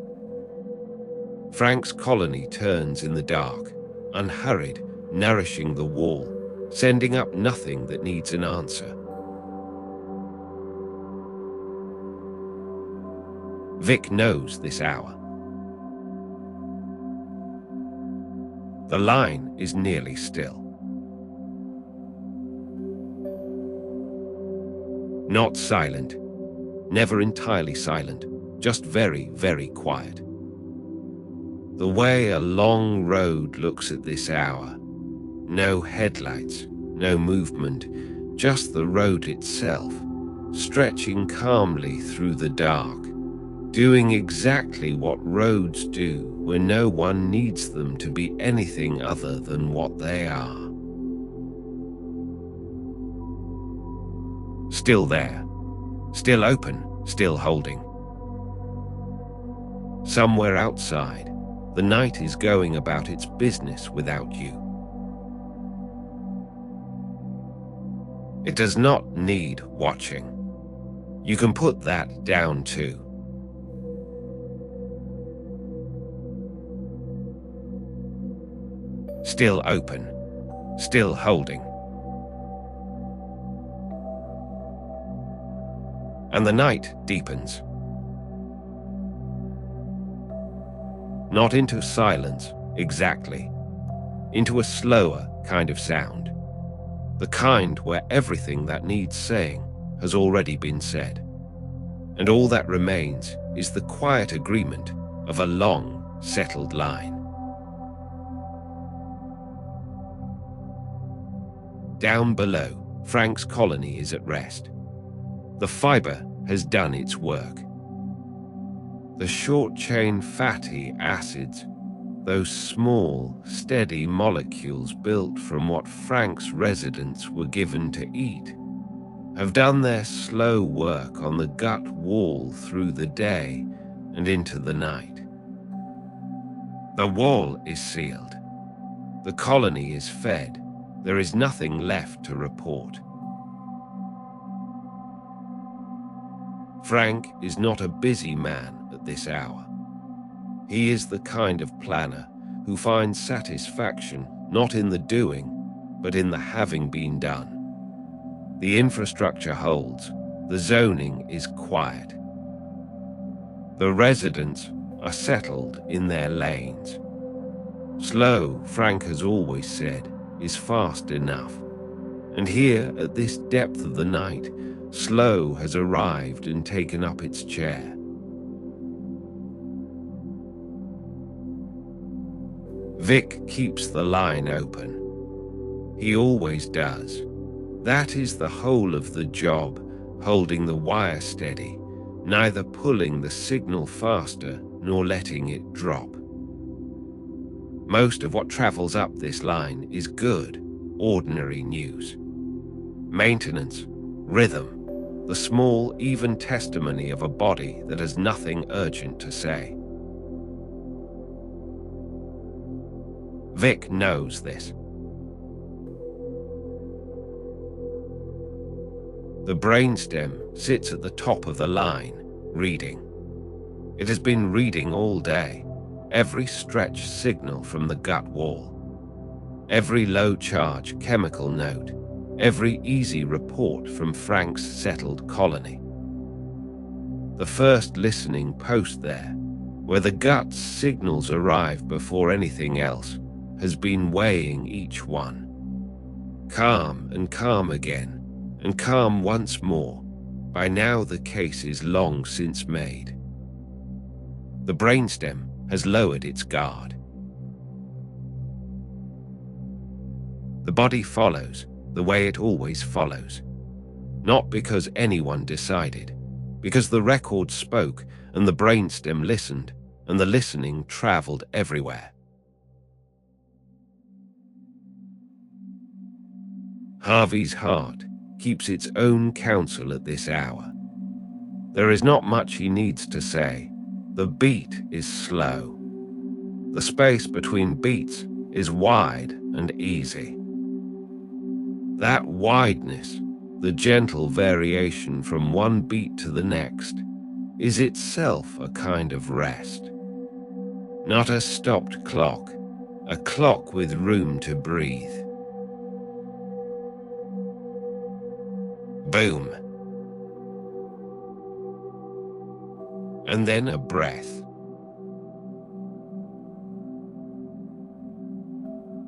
A: Frank's colony turns in the dark, unhurried, nourishing the wall, sending up nothing that needs an answer. Vic knows this hour. The line is nearly still. Not silent, never entirely silent, just very, very quiet. The way a long road looks at this hour. No headlights, no movement, just the road itself, stretching calmly through the dark, doing exactly what roads do when no one needs them to be anything other than what they are. Still there, still open, still holding. Somewhere outside, the night is going about its business without you. It does not need watching. You can put that down too. Still open, still holding. And the night deepens. Not into silence, exactly. Into a slower kind of sound. The kind where everything that needs saying has already been said. And all that remains is the quiet agreement of a long, settled line. Down below, Frank's colony is at rest. The fiber has done its work. The short-chain fatty acids, those small, steady molecules built from what Frank's residents were given to eat, have done their slow work on the gut wall through the day and into the night. The wall is sealed. The colony is fed. There is nothing left to report. Frank is not a busy man at this hour. He is the kind of planner who finds satisfaction not in the doing, but in the having been done. The infrastructure holds. The zoning is quiet. The residents are settled in their lanes. Slow, Frank has always said, is fast enough. And here, at this depth of the night, slow has arrived and taken up its chair. Vic keeps the line open. He always does. That is the whole of the job, holding the wire steady, neither pulling the signal faster nor letting it drop. Most of what travels up this line is good, ordinary news. Maintenance, rhythm, the small, even testimony of a body that has nothing urgent to say. Vic knows this. The brainstem sits at the top of the line, reading. It has been reading all day, every stretch signal from the gut wall, every low-charge chemical note, every easy report from Frank's settled colony. The first listening post there, where the gut's signals arrive before anything else, has been weighing each one. Calm and calm again, and calm once more. By now the case is long since made. The brainstem has lowered its guard. The body follows the way it always follows. Not because anyone decided, because the record spoke and the brainstem listened, and the listening traveled everywhere. Harvey's heart keeps its own counsel at this hour. There is not much he needs to say. The beat is slow. The space between beats is wide and easy. That wideness, the gentle variation from one beat to the next, is itself a kind of rest. Not a stopped clock, a clock with room to breathe. Boom. And then a breath.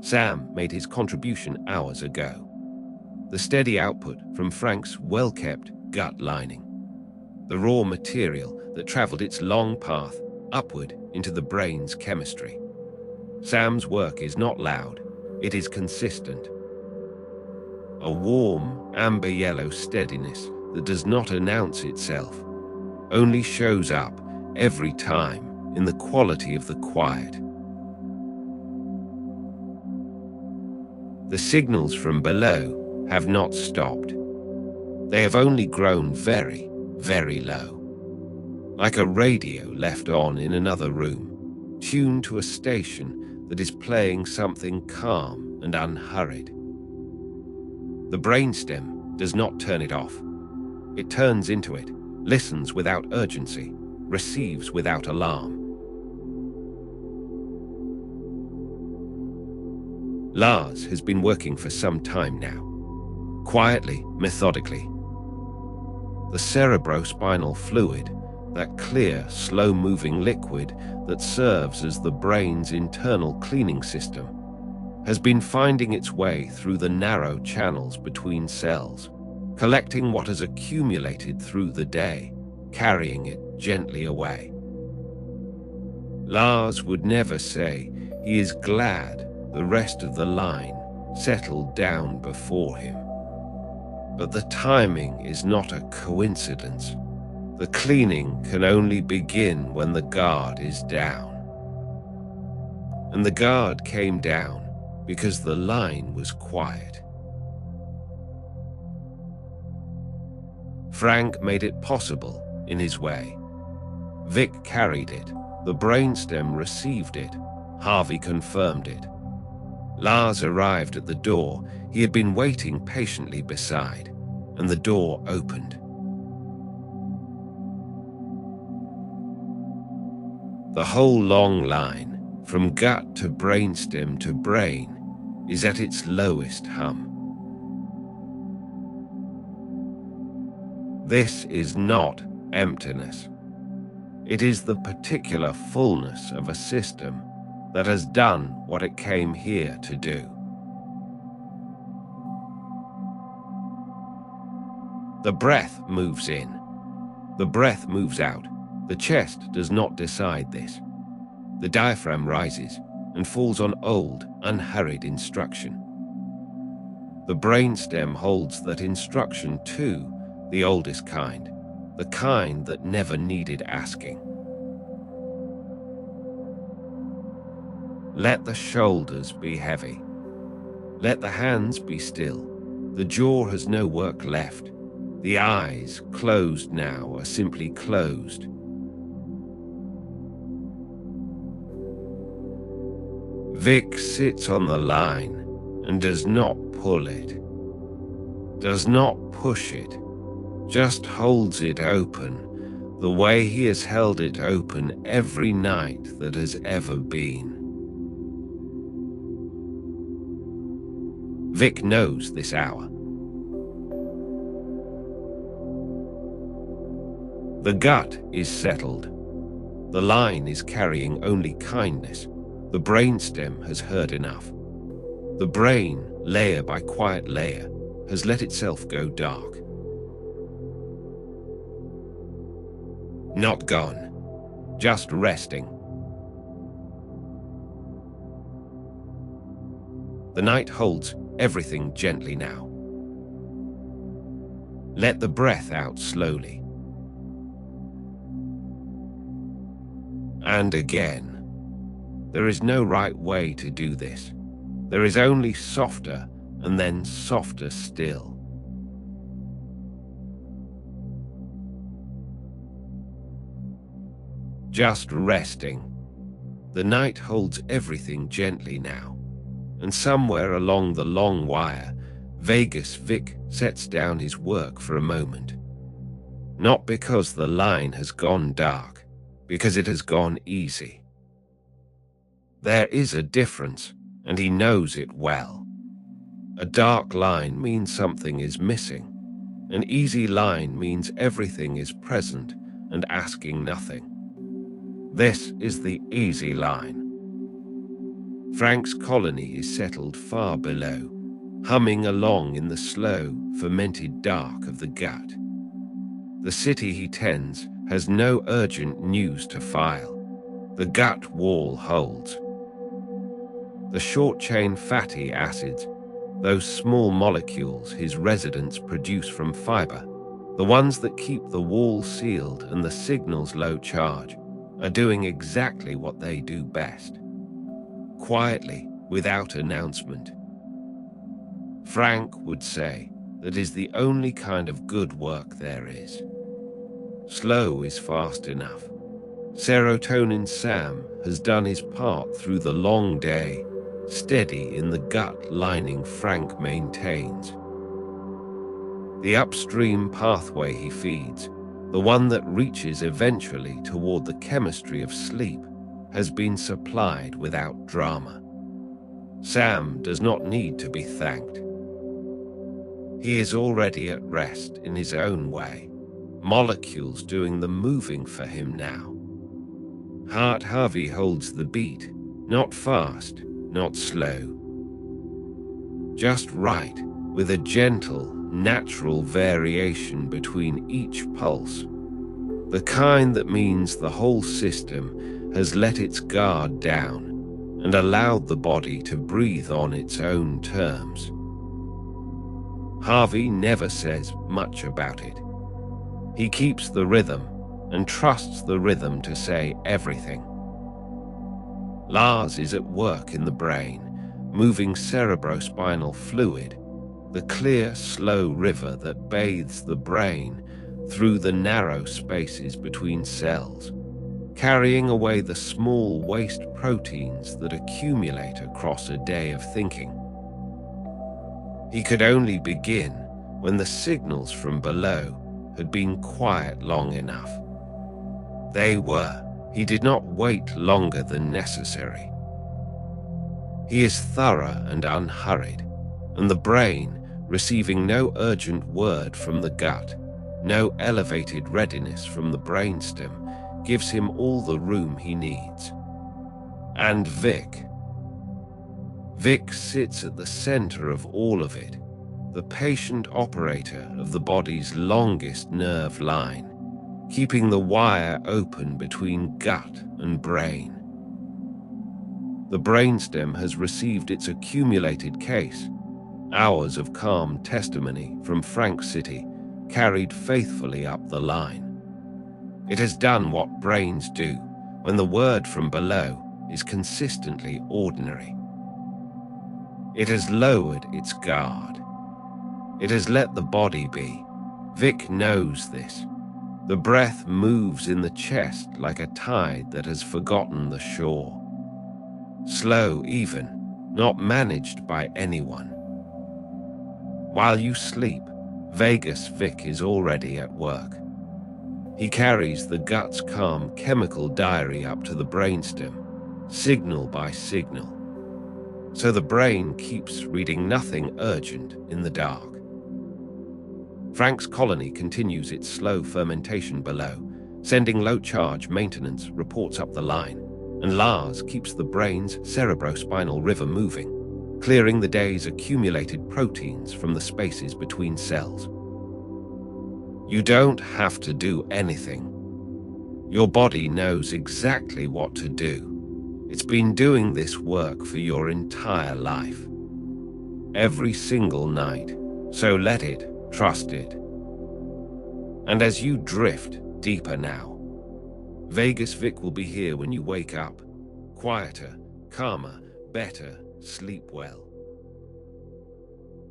A: Sam made his contribution hours ago. The steady output from Frank's well-kept gut lining. The raw material that traveled its long path upward into the brain's chemistry. Sam's work is not loud, it is consistent. A warm, amber-yellow steadiness that does not announce itself, only shows up every time in the quality of the quiet. The signals from below have not stopped. They have only grown very, very low. Like a radio left on in another room, tuned to a station that is playing something calm and unhurried. The brainstem does not turn it off. It turns into it, listens without urgency, receives without alarm. Lars has been working for some time now, quietly, methodically. The cerebrospinal fluid, that clear, slow-moving liquid that serves as the brain's internal cleaning system, has been finding its way through the narrow channels between cells, collecting what has accumulated through the day, carrying it gently away. Lars would never say he is glad the rest of the line settled down before him. But the timing is not a coincidence. The cleaning can only begin when the guard is down. And the guard came down because the line was quiet. Frank made it possible in his way. Vic carried it, the brainstem received it, Harvey confirmed it. Lars arrived at the door he had been waiting patiently beside, and the door opened. The whole long line, from gut to brainstem to brain, is at its lowest hum. This is not emptiness. It is the particular fullness of a system that has done what it came here to do. The breath moves in. The breath moves out. The chest does not decide this. The diaphragm rises and falls on old, unhurried instruction. The brainstem holds that instruction too, the oldest kind, the kind that never needed asking. Let the shoulders be heavy. Let the hands be still. The jaw has no work left. The eyes, closed now, are simply closed. Vic sits on the line and does not pull it, does not push it, just holds it open the way he has held it open every night that has ever been. Vic knows this hour. The gut is settled. The line is carrying only kindness. The brainstem has heard enough. The brain, layer by quiet layer, has let itself go dark. Not gone, just resting. The night holds everything gently now. Let the breath out slowly. And again. There is no right way to do this. There is only softer and then softer still. Just resting. The night holds everything gently now, and somewhere along the long wire, Vagus Vic sets down his work for a moment. Not because the line has gone dark, because it has gone easy. There is a difference, and he knows it well. A dark line means something is missing. An easy line means everything is present and asking nothing. This is the easy line. Frank's colony is settled far below, humming along in the slow, fermented dark of the gut. The city he tends has no urgent news to file. The gut wall holds. The short-chain fatty acids, those small molecules his residents produce from fiber, the ones that keep the wall sealed and the signals low charge, are doing exactly what they do best. Quietly, without announcement. Frank would say that is the only kind of good work there is. Slow is fast enough. Serotonin Sam has done his part through the long day, steady in the gut lining Frank maintains. The upstream pathway he feeds, the one that reaches eventually toward the chemistry of sleep, has been supplied without drama. Sam does not need to be thanked. He is already at rest in his own way, molecules doing the moving for him now. Heart Harvey holds the beat, not fast, not slow. Just right, with a gentle, natural variation between each pulse. The kind that means the whole system has let its guard down and allowed the body to breathe on its own terms. Harvey never says much about it. He keeps the rhythm and trusts the rhythm to say everything. Lars is at work in the brain, moving cerebrospinal fluid, the clear, slow river that bathes the brain through the narrow spaces between cells, carrying away the small waste proteins that accumulate across a day of thinking. He could only begin when the signals from below had been quiet long enough. They were. He did not wait longer than necessary. He is thorough and unhurried, and the brain, receiving no urgent word from the gut, no elevated readiness from the brainstem, gives him all the room he needs. And Vic sits at the center of all of it, the patient operator of the body's longest nerve line, keeping the wire open between gut and brain. The brainstem has received its accumulated case, hours of calm testimony from Frank City, carried faithfully up the line. It has done what brains do when the word from below is consistently ordinary. It has lowered its guard. It has let the body be. Vic knows this. The breath moves in the chest like a tide that has forgotten the shore. Slow even, not managed by anyone. While you sleep, Vagus Vic is already at work. He carries the gut's calm chemical diary up to the brainstem, signal by signal. So the brain keeps reading nothing urgent in the dark. Frank's colony continues its slow fermentation below, sending low-charge maintenance reports up the line, and Lars keeps the brain's cerebrospinal river moving, clearing the day's accumulated proteins from the spaces between cells. You don't have to do anything. Your body knows exactly what to do. It's been doing this work for your entire life. Every single night, so let it. Trust it. And as you drift deeper now, Vagus Vic will be here when you wake up. Quieter, calmer, better, sleep well.